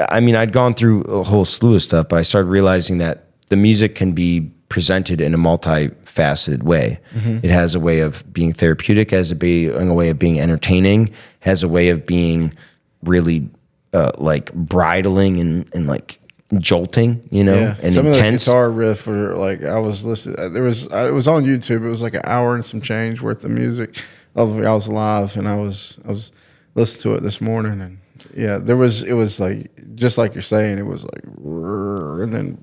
S2: I mean, I'd gone through a whole slew of stuff, but I started realizing that the music can be presented in a multifaceted way. It has a way of being therapeutic, has a way of being entertaining, has a way of being really like bridling and like jolting, you know, and
S1: some
S2: intense.
S1: Of the guitar riff were like I was listening. It was on YouTube. It was like an hour and some change worth of music. I was live, and I was listening to it this morning, and it was like just like you're saying, it was like and then.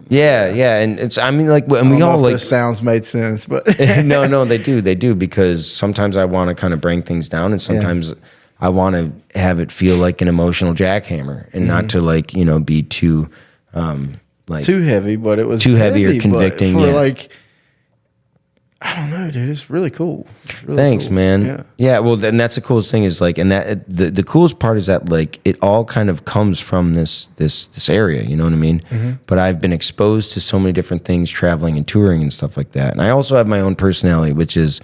S2: And it's and we all like
S1: those sounds made sense, but
S2: no, they do because sometimes I want to kind of bring things down, and sometimes I want to have it feel like an emotional jackhammer, and not to like be too
S1: too heavy, but it was
S2: too heavy or convicting.
S1: For like I don't know, dude. It's really cool. It's really
S2: Thanks,
S1: cool.
S2: man. Yeah. Well, then that's the coolest thing is like, and that the coolest part is that like it all kind of comes from this area. You know what I mean? But I've been exposed to so many different things, traveling and touring and stuff like that. And I also have my own personality, which is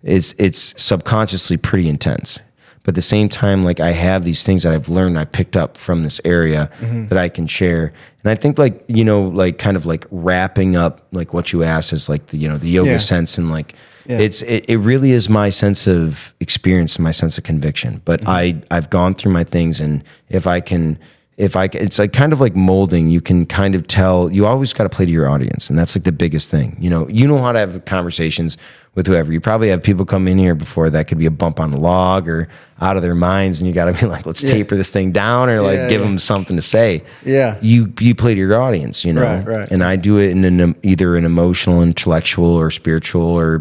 S2: it's subconsciously pretty intense. But at the same time, like I have these things that I've learned, I picked up from this area that I can share. And I think like, like kind of like wrapping up like what you asked is like the yoga sense and like it really is my sense of experience and my sense of conviction. But I've gone through my things, and if I can, it's like kind of like molding. You can kind of tell. You always got to play to your audience, and that's like the biggest thing. You know how to have conversations with whoever. You probably have people come in here before that could be a bump on the log or out of their minds, and you got to be like, let's taper this thing down or like give them something to say.
S1: Yeah,
S2: you play to your audience,
S1: right.
S2: And I do it in either an emotional, intellectual, or spiritual, or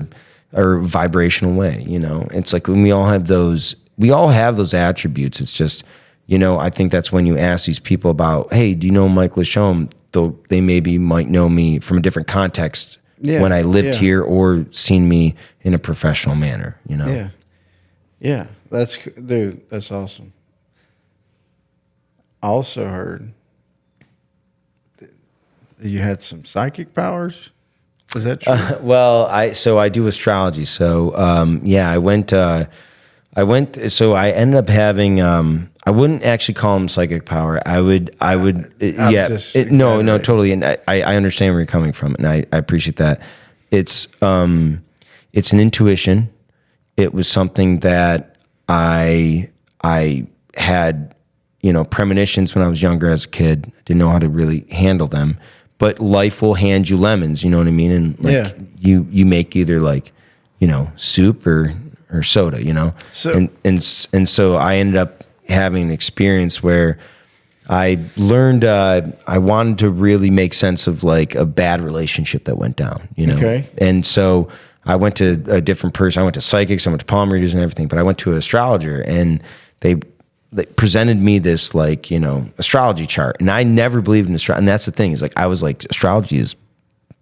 S2: vibrational way. It's like when we all have those attributes. It's just. I think that's when you ask these people about, hey, do you know Mike Lashomb? Though they might know me from a different context when I lived here or seen me in a professional manner,
S1: Yeah. That's awesome. I also heard that you had some psychic powers. Is that true?
S2: Well, I do astrology. So, I ended up having, I wouldn't actually call them psychic power. No, totally. And I understand where you're coming from, and I appreciate that. It's an intuition. It was something that I had, premonitions when I was younger as a kid. Didn't know how to really handle them, but life will hand you lemons. You know what I mean? And like you make either like, soup or soda, So so I ended up having an experience where I learned I wanted to really make sense of like a bad relationship that went down,
S1: Okay.
S2: And so I went to a different person. I went to psychics, I went to palm readers and everything, but I went to an astrologer, and they presented me this like, astrology chart. And I never believed in astrology. And that's the thing is like, I was like, astrology is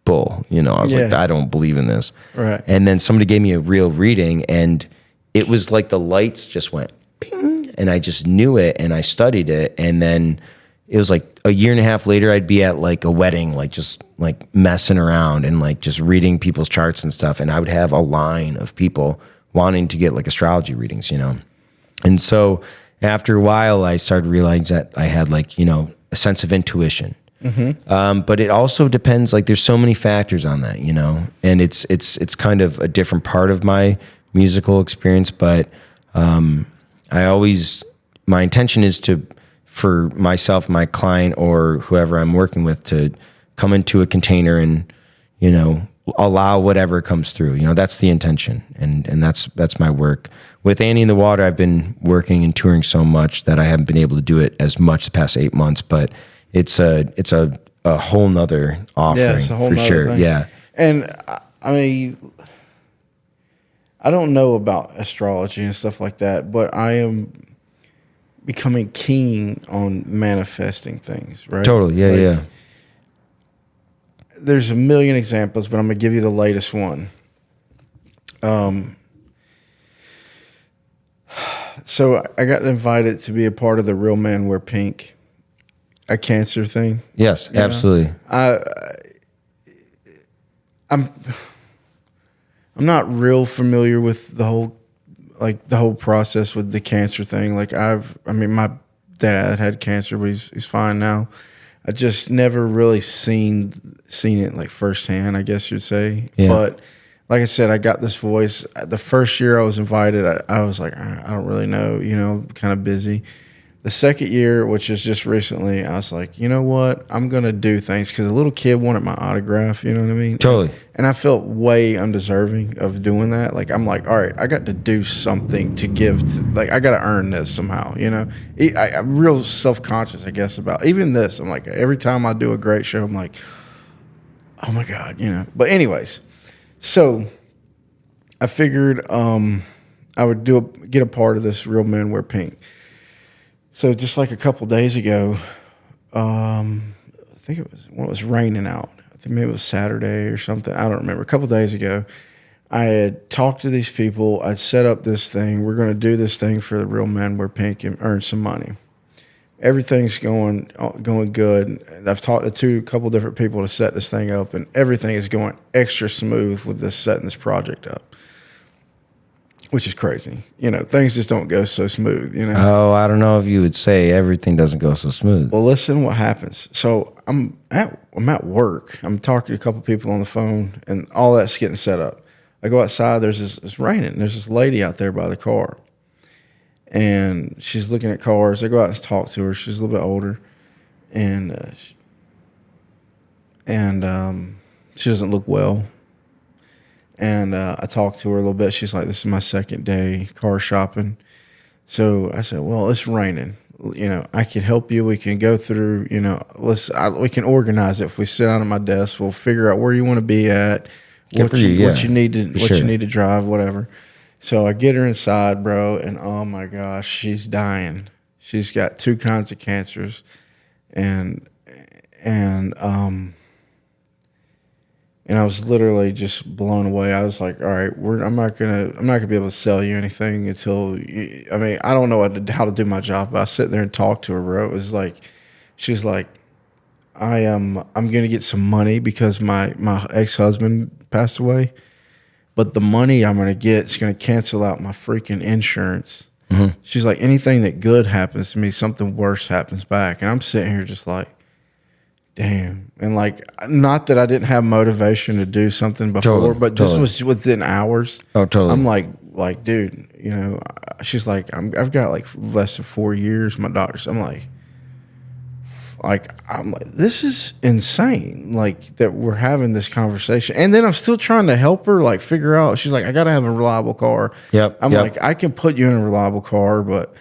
S2: bull. I was like, I don't believe in this.
S1: Right.
S2: And then somebody gave me a real reading, and it was like the lights just went ping, and I just knew it, and I studied it. And then it was like a year and a half later, I'd be at like a wedding, like just like messing around and like just reading people's charts and stuff. And I would have a line of people wanting to get like astrology readings, And so after a while, I started realizing that I had like, a sense of intuition. But it also depends, like there's so many factors on that, and it's kind of a different part of my musical experience. But my intention is for myself, my client, or whoever I'm working with to come into a container and, allow whatever comes through. That's the intention. And that's my work. With Annie in the Water, I've been working and touring so much that I haven't been able to do it as much the past 8 months, but it's a whole nother offering,
S1: it's a whole
S2: for
S1: nother
S2: sure.
S1: thing.
S2: Yeah.
S1: And I mean, I don't know about astrology and stuff like that, but I am becoming keen on manifesting things, right?
S2: Totally. Yeah,
S1: Like,
S2: yeah.
S1: There's a million examples, but I'm going to give you the latest one. So I got invited to be a part of the Real Men Wear Pink, a cancer thing.
S2: Yes,
S1: You know?
S2: absolutely.
S1: I'm not real familiar with the whole process with the cancer thing. Like my dad had cancer, but he's fine now. I just never really seen it like firsthand, I guess you'd say.
S2: Yeah.
S1: But like I said, I got this voice. The first year I was invited, I was like, I don't really know, kind of busy. The second year, which is just recently, I was like, you know what? I'm going to do things because a little kid wanted my autograph, you know what I mean?
S2: Totally.
S1: And I felt way undeserving of doing that. Like, I'm like, all right, I got to do something to give. I got to earn this somehow, I'm real self-conscious, I guess, about even this. I'm like, every time I do a great show, I'm like, oh my God, But anyways, so I figured I would get a part of this Real Men Wear Pink. So just like a couple days ago, I think it was when it was raining out. I think maybe it was Saturday or something. I don't remember. A couple days ago, I had talked to these people. I'd set up this thing. We're going to do this thing for the Real Men Wear Pink and earn some money. Everything's going good. I've talked to a couple different people to set this thing up, and everything is going extra smooth with this setting this project up. Which is crazy. Things just don't go so smooth,
S2: Oh, I don't know if you would say everything doesn't go so smooth.
S1: Well, listen what happens. So I'm at work. I'm talking to a couple people on the phone, and all that's getting set up. I go outside. It's raining. There's this lady out there by the car, and she's looking at cars. I go out and talk to her. She's a little bit older, and she doesn't look well. And I talked to her a little bit. She's like, this is my second day car shopping. So I said, well, it's raining. I can help you. We can go through, we can organize it. If we sit down at my desk, we'll figure out where you want to be at, what you need to drive, whatever. So I get her inside, bro, and oh my gosh, she's dying. She's got 2 kinds of cancers. And I was literally just blown away. I was like, all right, I'm not gonna be able to sell you anything until I don't know how to do my job. But I sit there and talk to her, bro. It was like, she's like, I'm gonna get some money because my ex-husband passed away, but the money I'm gonna get is gonna cancel out my freaking insurance. Mm-hmm. She's like, anything that good happens to me, something worse happens back. And I'm sitting here just like, damn. And like, not that I didn't have motivation to do something before, but this was within hours. Oh, totally. I'm like, dude, she's like, I've got like less than 4 years. My doctor's, I'm like, this is insane. Like that we're having this conversation. And then I'm still trying to help her, like figure out, she's like, I got to have a reliable car.
S2: Yep.
S1: I'm like, I can put you in a reliable car, but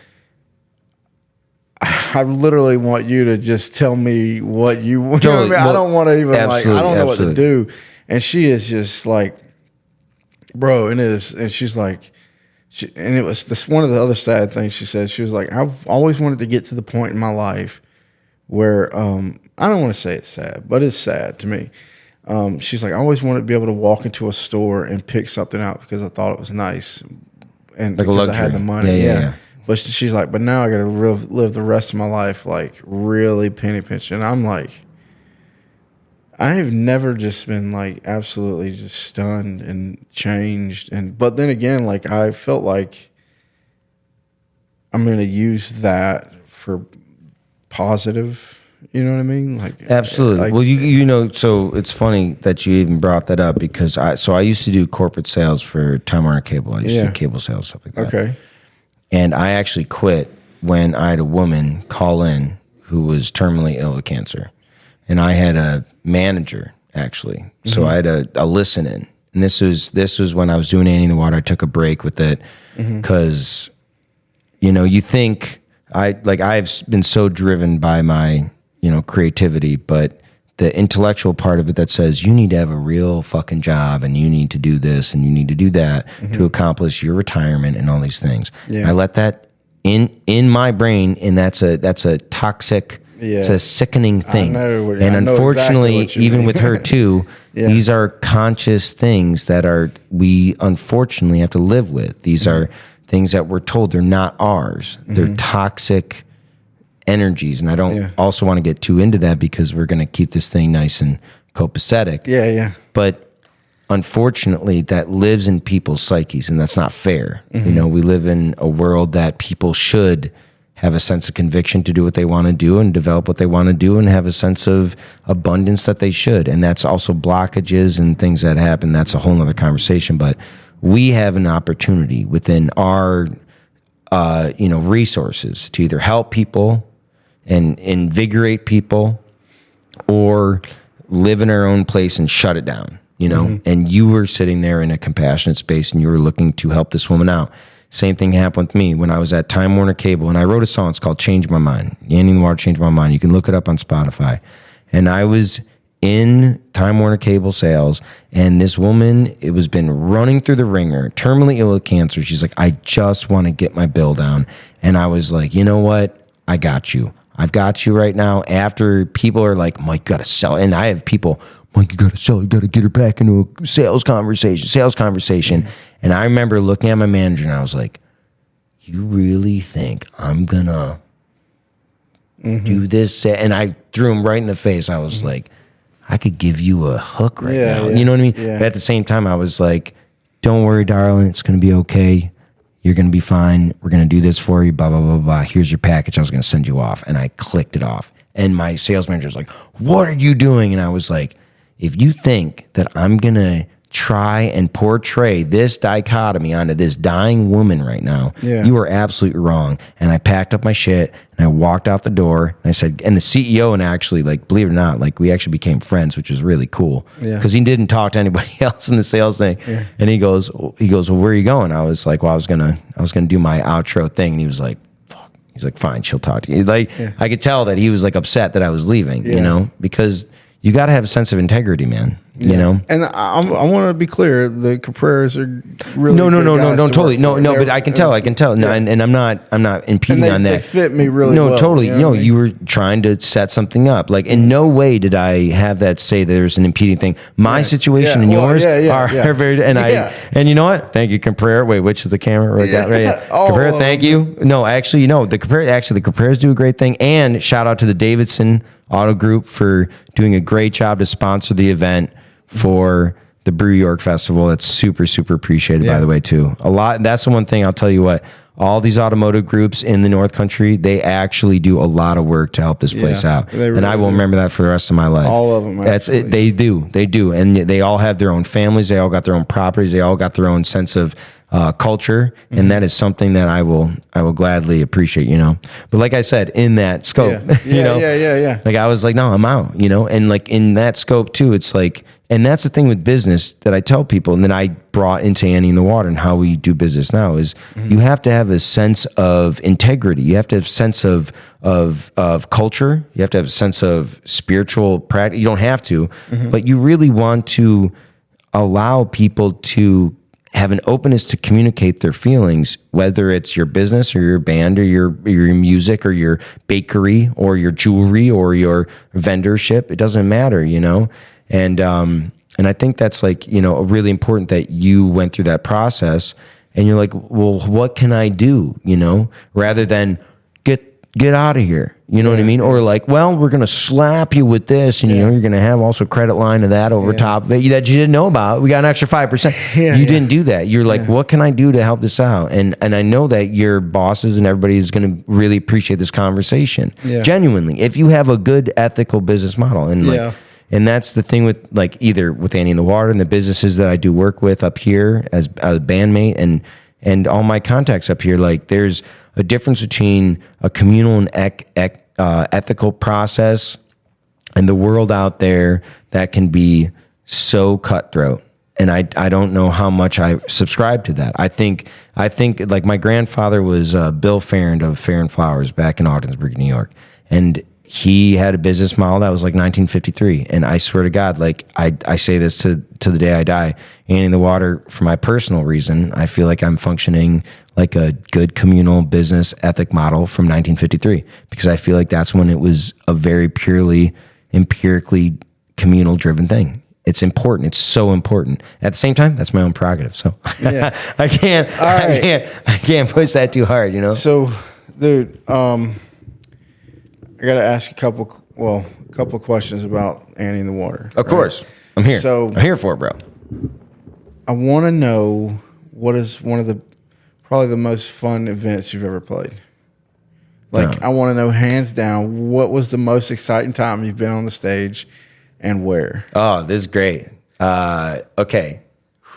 S1: I literally want you to just tell me what you want.
S2: Totally.
S1: I don't want to even I don't know what to do. And she is just like, bro, and she's like, and it was this one of the other sad things she said. She was like, I've always wanted to get to the point in my life where, I don't want to say it's sad, but it's sad to me. She's like, I always wanted to be able to walk into a store and pick something out because I thought it was nice. And like because I had the money. Yeah. But she's like, but now I got to live the rest of my life like really penny pinching. I'm like, I have never just been like absolutely just stunned and changed. But then again, like I felt like I'm going to use that for positive. You know what I mean? Like
S2: absolutely.
S1: Like,
S2: well, so it's funny that you even brought that up because I used to do corporate sales for Time Warner Cable. I used to do cable sales, stuff like that. Okay. And I actually quit when I had a woman call in who was terminally ill with cancer. And I had a manager, actually. Mm-hmm. So I had a listen-in. And this was when I was doing Annie in the Water. I took a break with it because, you think, I've been so driven by my, creativity, but the intellectual part of it that says you need to have a real fucking job and you need to do this and you need to do that to accomplish your retirement and all these things. Yeah. I let that in my brain, and that's a toxic.
S1: Yeah.
S2: It's a sickening thing.
S1: know
S2: and
S1: I know
S2: unfortunately,
S1: exactly what you
S2: even
S1: mean.
S2: with her too,
S1: Yeah.
S2: these are conscious things that we unfortunately have to live with. These are things that we're told they're not ours. They're toxic energies. And I don't also want to get too into that because we're going to keep this thing nice and copacetic.
S1: Yeah, yeah.
S2: But unfortunately, that lives in people's psyches, and that's not fair. You know, we live in a world that people should have a sense of conviction to do what they want to do and develop what they want to do and have a sense of abundance that they should. And that's also blockages and things that happen. That's a whole nother conversation. But we have an opportunity within our, resources to either help people and invigorate people or live in our own place and shut it down, And you were sitting there in a compassionate space and you were looking to help this woman out. Same thing happened with me when I was at Time Warner Cable, and I wrote a song. It's called Change My Mind. Annie and the Water Changed My Mind. You can look it up on Spotify. And I was in Time Warner Cable sales, and this woman, it was been running through the ringer, terminally ill with cancer. She's like, I just want to get my bill down. And I was like, you know what? I got you. I've got you right now. After people are like, Mike, you got to sell. And I have people, Mike, you got to sell. You got to get her back into a sales conversation. And I remember looking at my manager and I was like, you really think I'm going to do this? And I threw him right in the face. I was like, I could give you a hook right now.
S1: Yeah.
S2: You know what I mean?
S1: Yeah.
S2: But at the same time, I was like, don't worry, darling. It's going to be okay. You're going to be fine. We're going to do this for you, blah, blah, blah, blah. Here's your package. I was going to send you off. And I clicked it off. And my sales manager was like, what are you doing? And I was like, if you think that I'm going to try and portray this dichotomy onto this dying woman right now, you are absolutely wrong. And I packed up my shit and I walked out the door and I said, and the CEO, and actually, like, believe it or not, like, we actually became friends, which was really cool because he didn't talk to anybody else in the sales thing. And he goes, well, where are you going? I was like, well, I was gonna do my outro thing. And he was like, fuck. He's like, fine, she'll talk to you. Like, I could tell that he was like upset that I was leaving, because you got to have a sense of integrity, man. You know,
S1: and I want to be clear: the Capreras are really
S2: no, totally,
S1: no.
S2: But I can tell. No, and I'm not impeding on that.
S1: They fit me really
S2: no,
S1: well.
S2: totally.
S1: You know what I mean?
S2: You were trying to set something up. Like, in no way did I have that say there's an impeding thing. My situation and yours are very. And and you know what? Thank you, Caprera. Wait, which is the camera? Right, Caprera, thank you. No, actually, the Capreras do a great thing. And shout out to the Davidson Auto Group for doing a great job to sponsor the event for the Brew York Festival. That's super, super appreciated, by the way, too. A lot. That's the one thing I'll tell you what, all these automotive groups in the North Country, they actually do a lot of work to help this place out.
S1: Really
S2: and I will remember that for the rest of my life.
S1: All of them.
S2: That's it. They do. And they all have their own families. They all got their own properties. They all got their own sense of culture. And that is something that I will gladly appreciate, But like I said, in that scope, like I was like, no, I'm out, and like in that scope too, it's like, and that's the thing with business that I tell people, and then I brought into Annie in the Water and how we do business now is you have to have a sense of integrity. You have to have a sense of culture. You have to have a sense of spiritual practice. You don't have to, but you really want to allow people to have an openness to communicate their feelings, whether it's your business or your band or your music or your bakery or your jewelry or your vendorship. It doesn't matter, And I think that's like, really important that you went through that process and you're like, well, what can I do? Rather than get out of here. You know what I mean? Or like, well, we're going to slap you with this and you're going to have also credit line of that over top of it that you didn't know about. We got an extra 5%. You didn't do that. You're like, what can I do to help this out? And I know that your bosses and everybody is going to really appreciate this conversation. Genuinely. If you have a good ethical business model and like, and that's the thing with like either with Annie in the Water and the businesses that I do work with up here as a bandmate and all my contacts up here, like there's a difference between a communal and ethical process and the world out there that can be so cutthroat. And I don't know how much I subscribe to that. I think like my grandfather was Bill Farrand of Farrand Flowers back in Ogdensburg, New York. And he had a business model that was like 1953. And I swear to God, like I say this to the day I die, Annie in the Water, for my personal reason, I feel like I'm functioning like a good communal business ethic model from 1953, because I feel like that's when it was a very purely empirically communal driven thing. It's important. It's so important. At the same time, that's my own prerogative. So
S1: Yeah.
S2: I can't push that too hard, you know?
S1: So, dude, I got to ask a couple questions about Annie in the Water.
S2: Of course. I'm here.
S1: So-
S2: I'm here for it, bro.
S1: I want to know what is one of the probably the most fun events you've ever played. Like, I want to know hands down what was the most exciting time you've been on the stage, and where.
S2: Oh, this is great. Okay.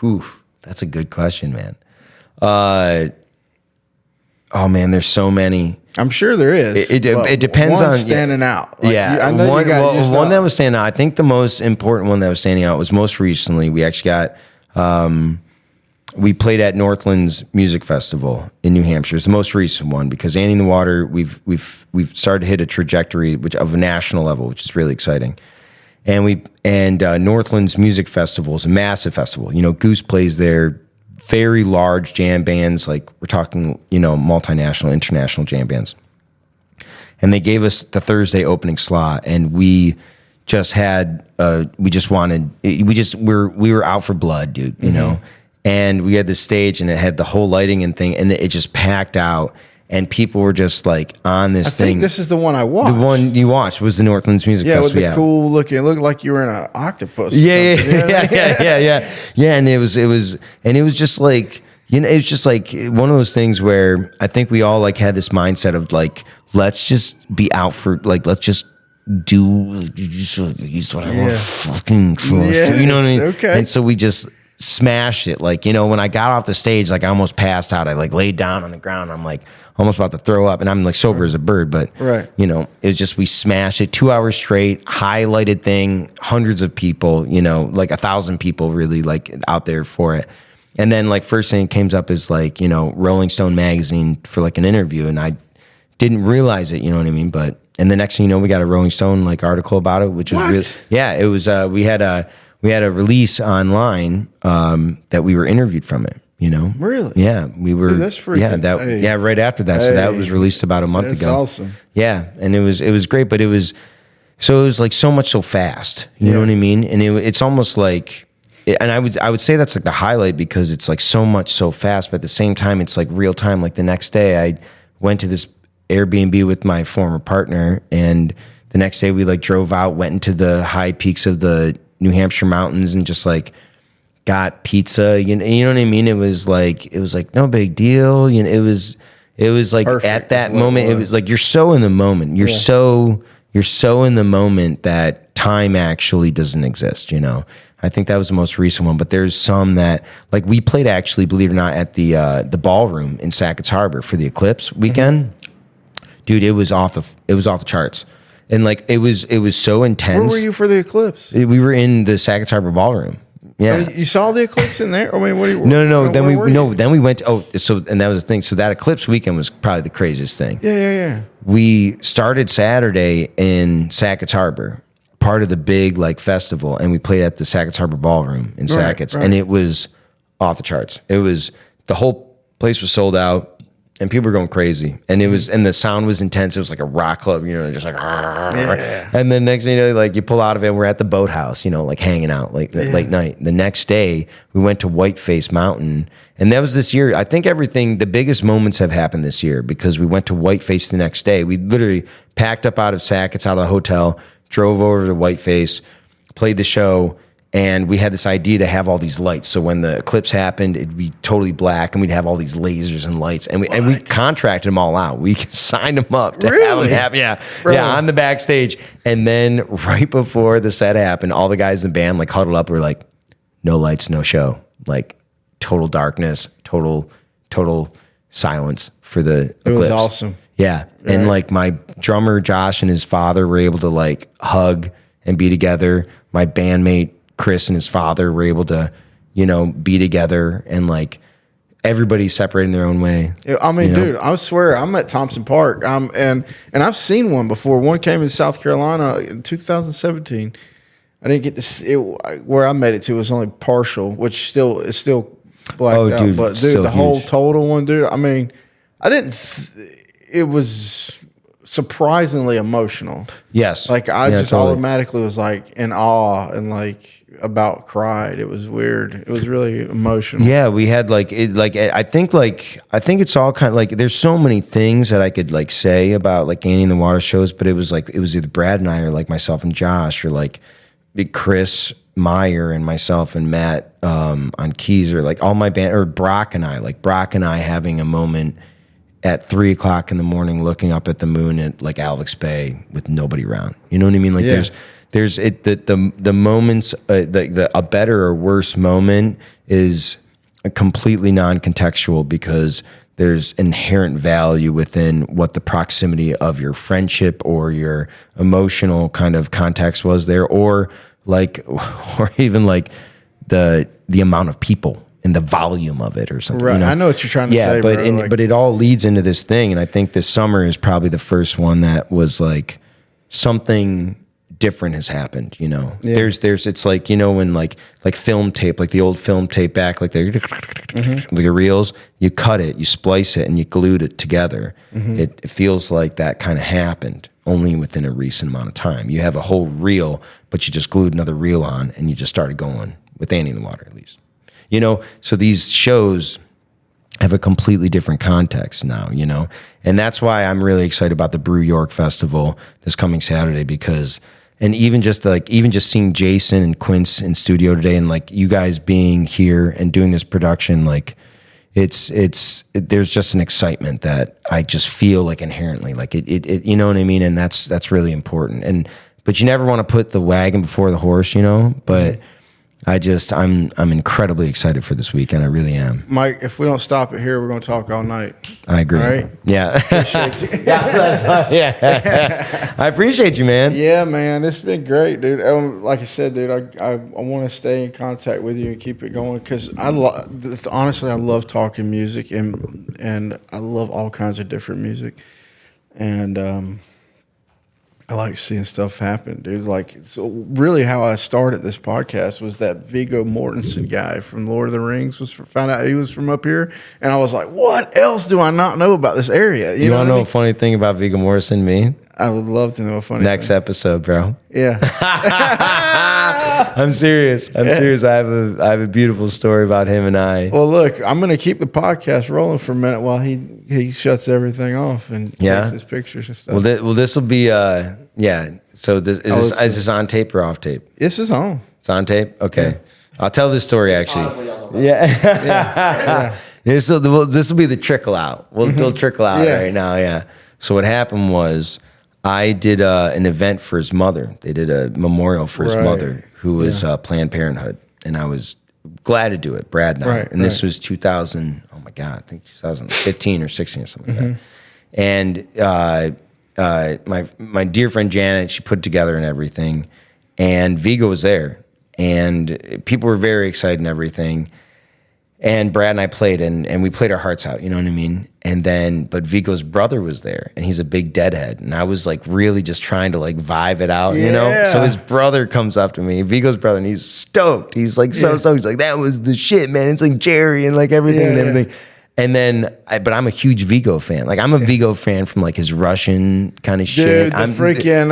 S2: Whew. That's a good question, man. Oh man, there's so many.
S1: I'm sure there is.
S2: It depends
S1: one
S2: on
S1: standing out.
S2: Like,
S1: I know
S2: one,
S1: you got used
S2: one
S1: up.
S2: that was standing out. I think the most important one that was standing out was most recently. We actually got. We played at Northland's Music Festival in New Hampshire. It's the most recent one because Annie in the Water. We've started to hit a trajectory of a national level, which is really exciting. And Northland's Music Festival is a massive festival. You know, Goose plays there. Very large jam bands, like we're talking, you know, multinational, international jam bands. And they gave us the Thursday opening slot, and we just had, we were out for blood, dude, you know? And we had the stage, and it had the whole lighting and thing, and it just packed out. And people were just like on this thing.
S1: I think this is the one I watched.
S2: The one you watched was the Northland's Music
S1: With
S2: Festival.
S1: the cool looking. It looked like you were in an octopus.
S2: Yeah. And it was just like, you know, it was just like one of those things where I think we all like had this mindset of like, let's just be out for like, let's just do whatever fucking close to, you know what I mean?
S1: Okay.
S2: And so we just smashed it. Like, you know, when I got off the stage, like I almost passed out. I like laid down on the ground. I'm like almost about to throw up, and I'm like sober as a bird, but you know, it was just, we smashed it 2 hours straight, highlighted thing, hundreds of people, you know, like 1,000 people really like out there for it. And then like first thing that came up is like, you know, Rolling Stone magazine for like an interview, and I didn't realize it, you know what I mean? But, and the next thing you know, we got a Rolling Stone like article about it, which was really, it was, we had a release online that we were interviewed from it, you know?
S1: Really?
S2: Yeah, we were.
S1: Dude, that's freaking,
S2: right after that. So that was released about a month ago.
S1: That's awesome.
S2: Yeah, and it was great, but it was like so much so fast. You know what I mean? And it's almost like, and I would say that's like the highlight because it's like so much so fast, but at the same time it's like real time. Like the next day I went to this Airbnb with my former partner, and the next day we like drove out, went into the high peaks of the New Hampshire mountains, and just like got pizza. You know what I mean? It was like no big deal. You know, it was like perfect. At that moment, it was like you're so in the moment. You're so in the moment that time actually doesn't exist. You know, I think that was the most recent one. But there's some that like we played actually, believe it or not, at the ballroom in Sackett's Harbor for the Eclipse weekend. Dude, it was off the charts. And like it was so intense.
S1: Where were you for the Eclipse?
S2: We were in the Sackett's Harbor Ballroom. Yeah,
S1: you saw the Eclipse in there. I mean, what do you?
S2: No. Then we went. And that was the thing. So that Eclipse weekend was probably the craziest thing.
S1: Yeah.
S2: We started Saturday in Sackett's Harbor, part of the big like festival, and we played at the Sackett's Harbor Ballroom in Sackett's, and it was off the charts. It was, the whole place was sold out. And people were going crazy, and the sound was intense. It was like a rock club, you know, just like. And then next thing you know, like you pull out of it, we're at the boathouse, you know, like hanging out, like late night. The next day, we went to Whiteface Mountain, and that was this year. I think the biggest moments have happened this year because we went to Whiteface the next day. We literally packed up out of Sackett's, out of the hotel, drove over to Whiteface, played the show. And we had this idea to have all these lights. So when the eclipse happened, it'd be totally black, and we'd have all these lasers and lights. And we contracted them all out. We signed them up to have them happen. Yeah, on the backstage. And then right before the set happened, all the guys in the band like huddled up. We're like, no lights, no show. Like total darkness, total silence for the eclipse.
S1: It was awesome.
S2: Yeah. And like my drummer Josh and his father were able to like hug and be together. My bandmate Chris and his father were able to, you know, be together, and like everybody separated in their own way.
S1: I mean,
S2: you know?
S1: dude, I swear I'm at Thompson Park. And I've seen one before. One came in South Carolina in 2017. I didn't get to see it. Where I made it to was only partial, which is still blacked
S2: Oh,
S1: out.
S2: dude,
S1: But dude,
S2: still
S1: the whole
S2: huge.
S1: total one, dude. I mean, I didn't. It was surprisingly emotional.
S2: Yes.
S1: Like I
S2: Yeah,
S1: just
S2: totally.
S1: automatically was like in awe and like about cried. It was weird. It was really emotional.
S2: Yeah, we had like it. I think it's all kind of like there's so many things that I could like say about like Annie and the Water shows, but it was either Brad and I or like myself and Josh or like Chris Meyer and myself and Matt on keys or like all my band or Brock and I having a moment at 3:00 in the morning looking up at the moon at like Alex Bay with nobody around. You know what I mean? Like
S1: Yeah.
S2: there's the moments a better or worse moment is completely non-contextual because there's inherent value within what the proximity of your friendship or your emotional kind of context was there, or even like the amount of people and the volume of it or something.
S1: Right.
S2: You know?
S1: I know what you're trying to say,
S2: but
S1: bro.
S2: but it all leads into this thing, and I think this summer is probably the first one that was like something different has happened. You know, there's it's like, you know, when like film tape, like the old film tape back, like the reels, you cut it, you splice it, and you glued it together. It feels like that kind of happened only within a recent amount of time. You have a whole reel, but you just glued another reel on, and you just started going with Annie in the Water, at least. You know, so these shows have a completely different context now, you know? And that's why I'm really excited about the Brew York Festival this coming Saturday because, and even just seeing Jason and Quince in studio today and like you guys being here and doing this production, like there's just an excitement that I just feel like inherently, like it you know what I mean? And that's really important. But you never want to put the wagon before the horse, you know, but I'm incredibly excited for this weekend. I really am.
S1: Mike, if we don't stop it here, we're going to talk all night.
S2: I agree.
S1: All right?
S2: Yeah. Yeah. I appreciate you, man.
S1: Yeah, man, it's been great, dude. Like I said, dude, I want to stay in contact with you and keep it going because honestly, I love talking music and I love all kinds of different music, and I like seeing stuff happen, dude. Like, so really how I started this podcast was that Viggo Mortensen guy from Lord of the Rings found out he was from up here. And I was like, what else do I not know about this area?
S2: You want to know
S1: what I mean?
S2: a funny thing about Viggo Mortensen and me?
S1: I would love to know a funny
S2: Next
S1: thing.
S2: episode, bro.
S1: Yeah.
S2: I'm serious. I have a beautiful story about him and I.
S1: Well, look, I'm going to keep the podcast rolling for a minute while he shuts everything off and takes his pictures and stuff.
S2: Well, this will be yeah. So is this on tape or off tape?
S1: This is on.
S2: It's on tape. Okay, I'll tell this story actually.
S1: Yeah.
S2: This will be the trickle out. We'll trickle out right now. Yeah. So what happened was I did an event for his mother. They did a memorial for his mother who was Planned Parenthood, and I was glad to do it, Brad and I. And this was 2000. Oh my God, I think 2015 or 16 or something like that. And my dear friend Janet, she put it together and everything, and Viggo was there, and people were very excited and everything. And Brad and I played, and we played our hearts out, you know what I mean? And then, but Viggo's brother was there, and he's a big Deadhead, and I was like really just trying to like vibe it out, you know? So his brother comes up to me, Viggo's brother, and he's stoked. He's like so stoked. He's like, that was the shit, man. It's like Jerry and like everything and everything. And then, but I'm a huge Viggo fan. Like I'm a Viggo fan from like his Russian kind of shit.
S1: Dude, the freaking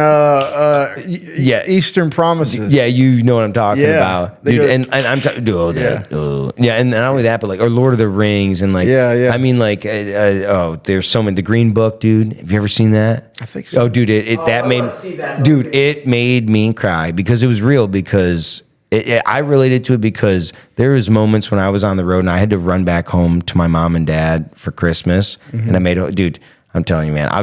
S1: Eastern Promises.
S2: Yeah, you know what I'm talking about, dude.
S1: Go,
S2: and I'm talking, and not only that, but like, or Lord of the Rings, and like, I mean, like, there's so many. The Green Book, dude. Have you ever seen that?
S1: I think so.
S2: Oh, dude, it made me cry because it was real. Because I related to it because there was moments when I was on the road and I had to run back home to my mom and dad for Christmas, and I made dude. I'm telling you, man, I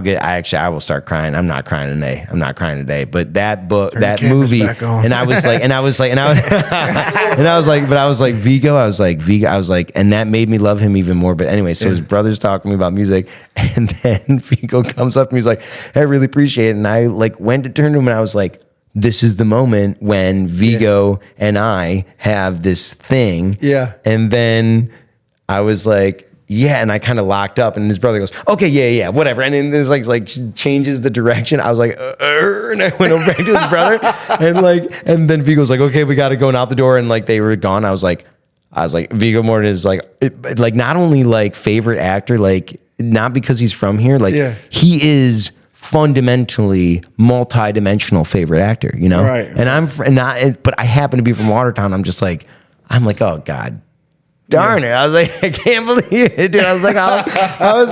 S2: will start crying. I'm not crying today. But that book, that movie, and I was like, Viggo, and that made me love him even more. But anyway, so his brother's talking to me about music, and then Viggo comes up and he's like, I really appreciate it. And I like went to turn to him and I was like, this is the moment when Viggo and I have this thing. Yeah. And then I was like, yeah, and I kind of locked up, and his brother goes, okay, yeah, whatever. And then there's like changes the direction. I was like, and I went over back to his brother, and then Viggo's like, okay, we got to go, and out the door, and like they were gone. I was like, I was like, Viggo Mortensen is like not only like favorite actor, like not because he's from here, like he is fundamentally multi-dimensional favorite actor, you know?
S1: Right.
S2: And but I happen to be from Watertown. I'm like, oh God. Darn it. I was like, I can't believe it, dude. I was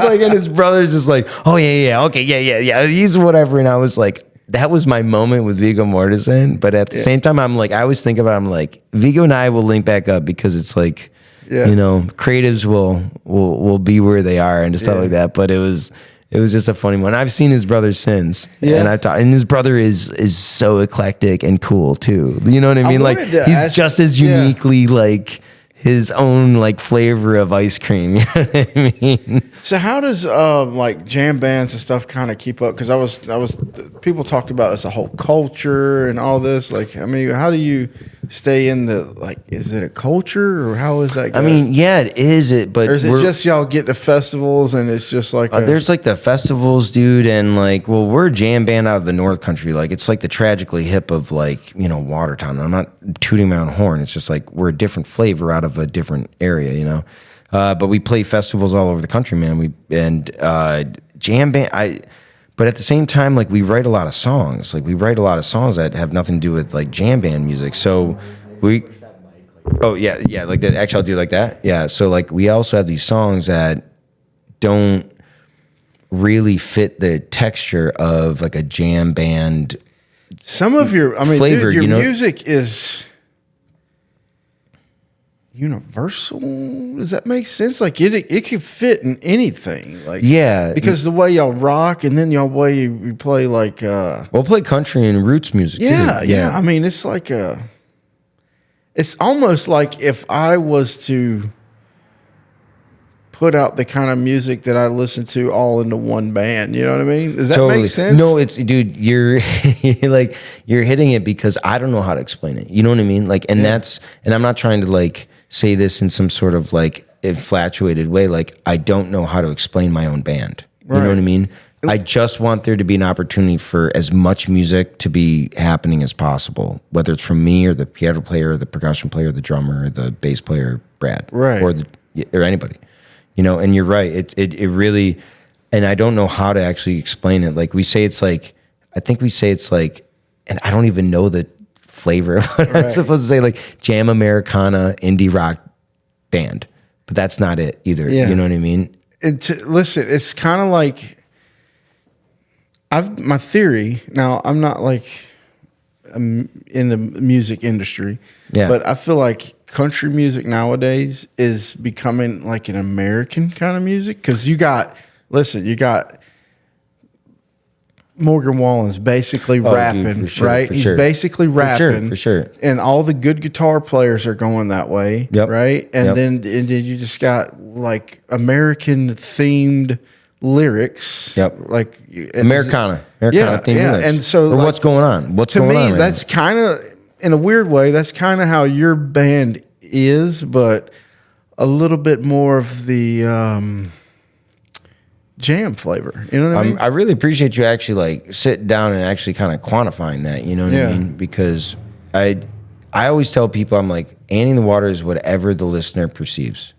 S2: like, and his brother's just like, oh yeah, okay, yeah. He's whatever. And I was like, that was my moment with Viggo Mortensen. But at the same time, I'm like, I always think about it, I'm like, Viggo and I will link back up because it's like, you know, creatives will be where they are and stuff like that. But it was just a funny one. I've seen his brother since, and and his brother is so eclectic and cool too. You know what I mean? Like he's just as uniquely like his own like flavor of ice cream. You know what I mean?
S1: So how does like jam bands and stuff kind of keep up? Because I was people talked about it as a whole culture and all this. Like, I mean, how do you stay in the like? Is it a culture or how is that going?
S2: I mean, yeah, it is. But
S1: or is it just y'all get to festivals and it's just like
S2: there's like the festivals, dude, and like, well, we're a jam band out of the North Country. Like, it's like the Tragically Hip of like, you know, Watertown. I'm not tooting my own horn. It's just like we're a different flavor out of a different area, you know. But we play festivals all over the country, man. Jam band. But at the same time, like we write a lot of songs. Like we write a lot of songs that have nothing to do with like jam band music. So we. Oh yeah. Like that. Actually, I'll do like that. Yeah. So like we also have these songs that don't really fit the texture of like a jam band.
S1: Some of your, I mean,
S2: flavor,
S1: dude, your
S2: you know?
S1: music is universal. Does that make sense? Like it can fit in anything. Like because the way y'all rock and then way you play like
S2: we'll play country and roots music too.
S1: Yeah. I mean, it's like it's almost like if I was to put out the kind of music that I listen to all into one band. You know what I mean? Does that make sense?
S2: No, it's dude, you're like you're hitting it because I don't know how to explain it. You know what I mean? Like, and I'm not trying to like say this in some sort of like infatuated way. Like, I don't know how to explain my own band. You know what I mean? I just want there to be an opportunity for as much music to be happening as possible, whether it's from me or the piano player or the percussion player, or the drummer, or the bass player, Brad, or anybody. You know, and you're right. It really, and I don't know how to actually explain it. Like we say, it's like, I think we say it's like, and I don't even know the flavor of what I'm supposed to say, like jam Americana indie rock band, but that's not it either. You know what I mean?
S1: Listen, it's kind of like my theory. Now, I'm not like in the music industry, but I feel like country music nowadays is becoming like an American kind of music because you got Morgan Wallen's basically rapping,
S2: dude,
S1: right? He's basically rapping,
S2: for sure.
S1: And all the good guitar players are going that way, right? And then you just got like American themed lyrics, like
S2: Americana themed lyrics.
S1: And so,
S2: or like, what's going on? What's going on?
S1: To me, that's kind of, in a weird way, that's kind of how your band is, but a little bit more of the jam flavor. You know what I mean?
S2: I really appreciate you actually like sitting down and actually kind of quantifying that. You know what I mean? Because I always tell people, I'm like, Annie in the Water is whatever the listener perceives.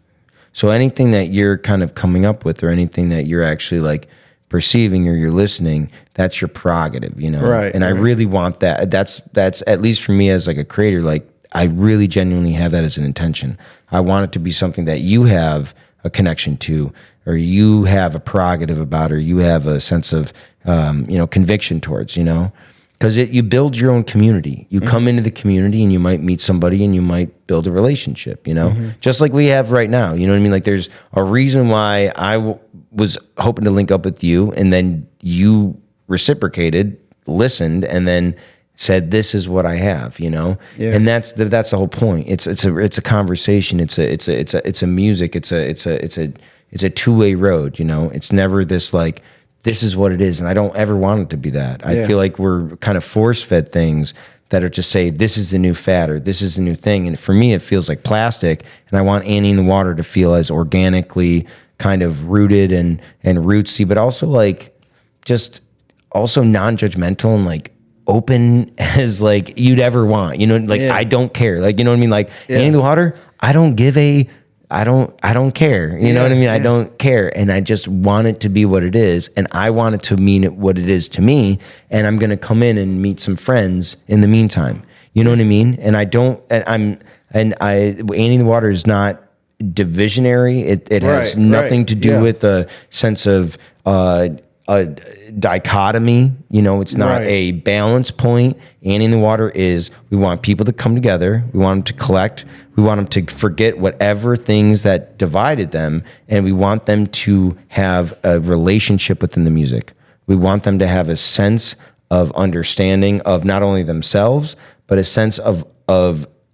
S2: So anything that you're kind of coming up with or anything that you're actually like perceiving or you're listening, that's your prerogative, you know?
S1: Right.
S2: And I really want that. That's at least for me as like a creator, like I really genuinely have that as an intention. I want it to be something that you have a connection to, or you have a prerogative about, or you have a sense of, conviction towards, you know? Because you build your own community. You come into the community and you might meet somebody and you might build a relationship, you know? Just like we have right now, you know what I mean? Like there's a reason why I was hoping to link up with you, and then you reciprocated, listened, and then said, "This is what I have," you know. And that's the whole point. It's a conversation. It's a music. It's a two-way road. You know, it's never this like, this is what it is, and I don't ever want it to be that. I feel like we're kind of force-fed things that are just say, this is the new fad or this is the new thing. And for me, it feels like plastic, and I want Annie in the Water to feel as organically kind of rooted and rootsy, but also like just also non-judgmental and like open as like you'd ever want. You know, like I don't care. Like, you know what I mean? Like Annie in the Water, don't give a, I don't care. You know what I mean? I don't care. And I just want it to be what it is. And I want it to mean what it is to me. And I'm going to come in and meet some friends in the meantime. You know what I mean? And Annie in the Water is not divisionary. It has nothing to do with a sense of a dichotomy. You know, it's not a balance point. Annie in the Water is, we want people to come together. We want them to collect. We want them to forget whatever things that divided them. And we want them to have a relationship within the music. We want them to have a sense of understanding of not only themselves, but a sense of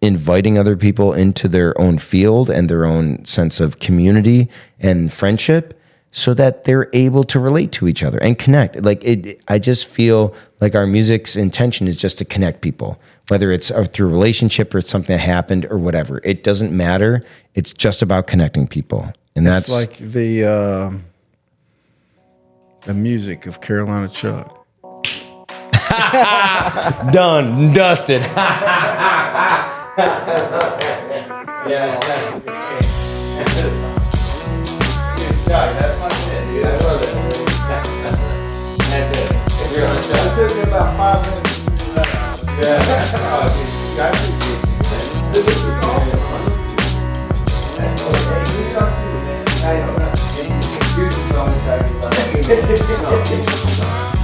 S2: inviting other people into their own field and their own sense of community and friendship, so that they're able to relate to each other and connect. Like I just feel like our music's intention is just to connect people, whether it's through a relationship or it's something that happened or whatever. It doesn't matter. It's just about connecting people, and that's
S1: like the music of Carolina Chuck.
S2: done, dusted.
S1: That's my shit, dude. I love it. That's it. It took me about 5 minutes to do that. Yeah. Oh, dude, I appreciate it. This is awesome. That's cool. Hey, you talk to me, man. Nice. Excuse me, I'm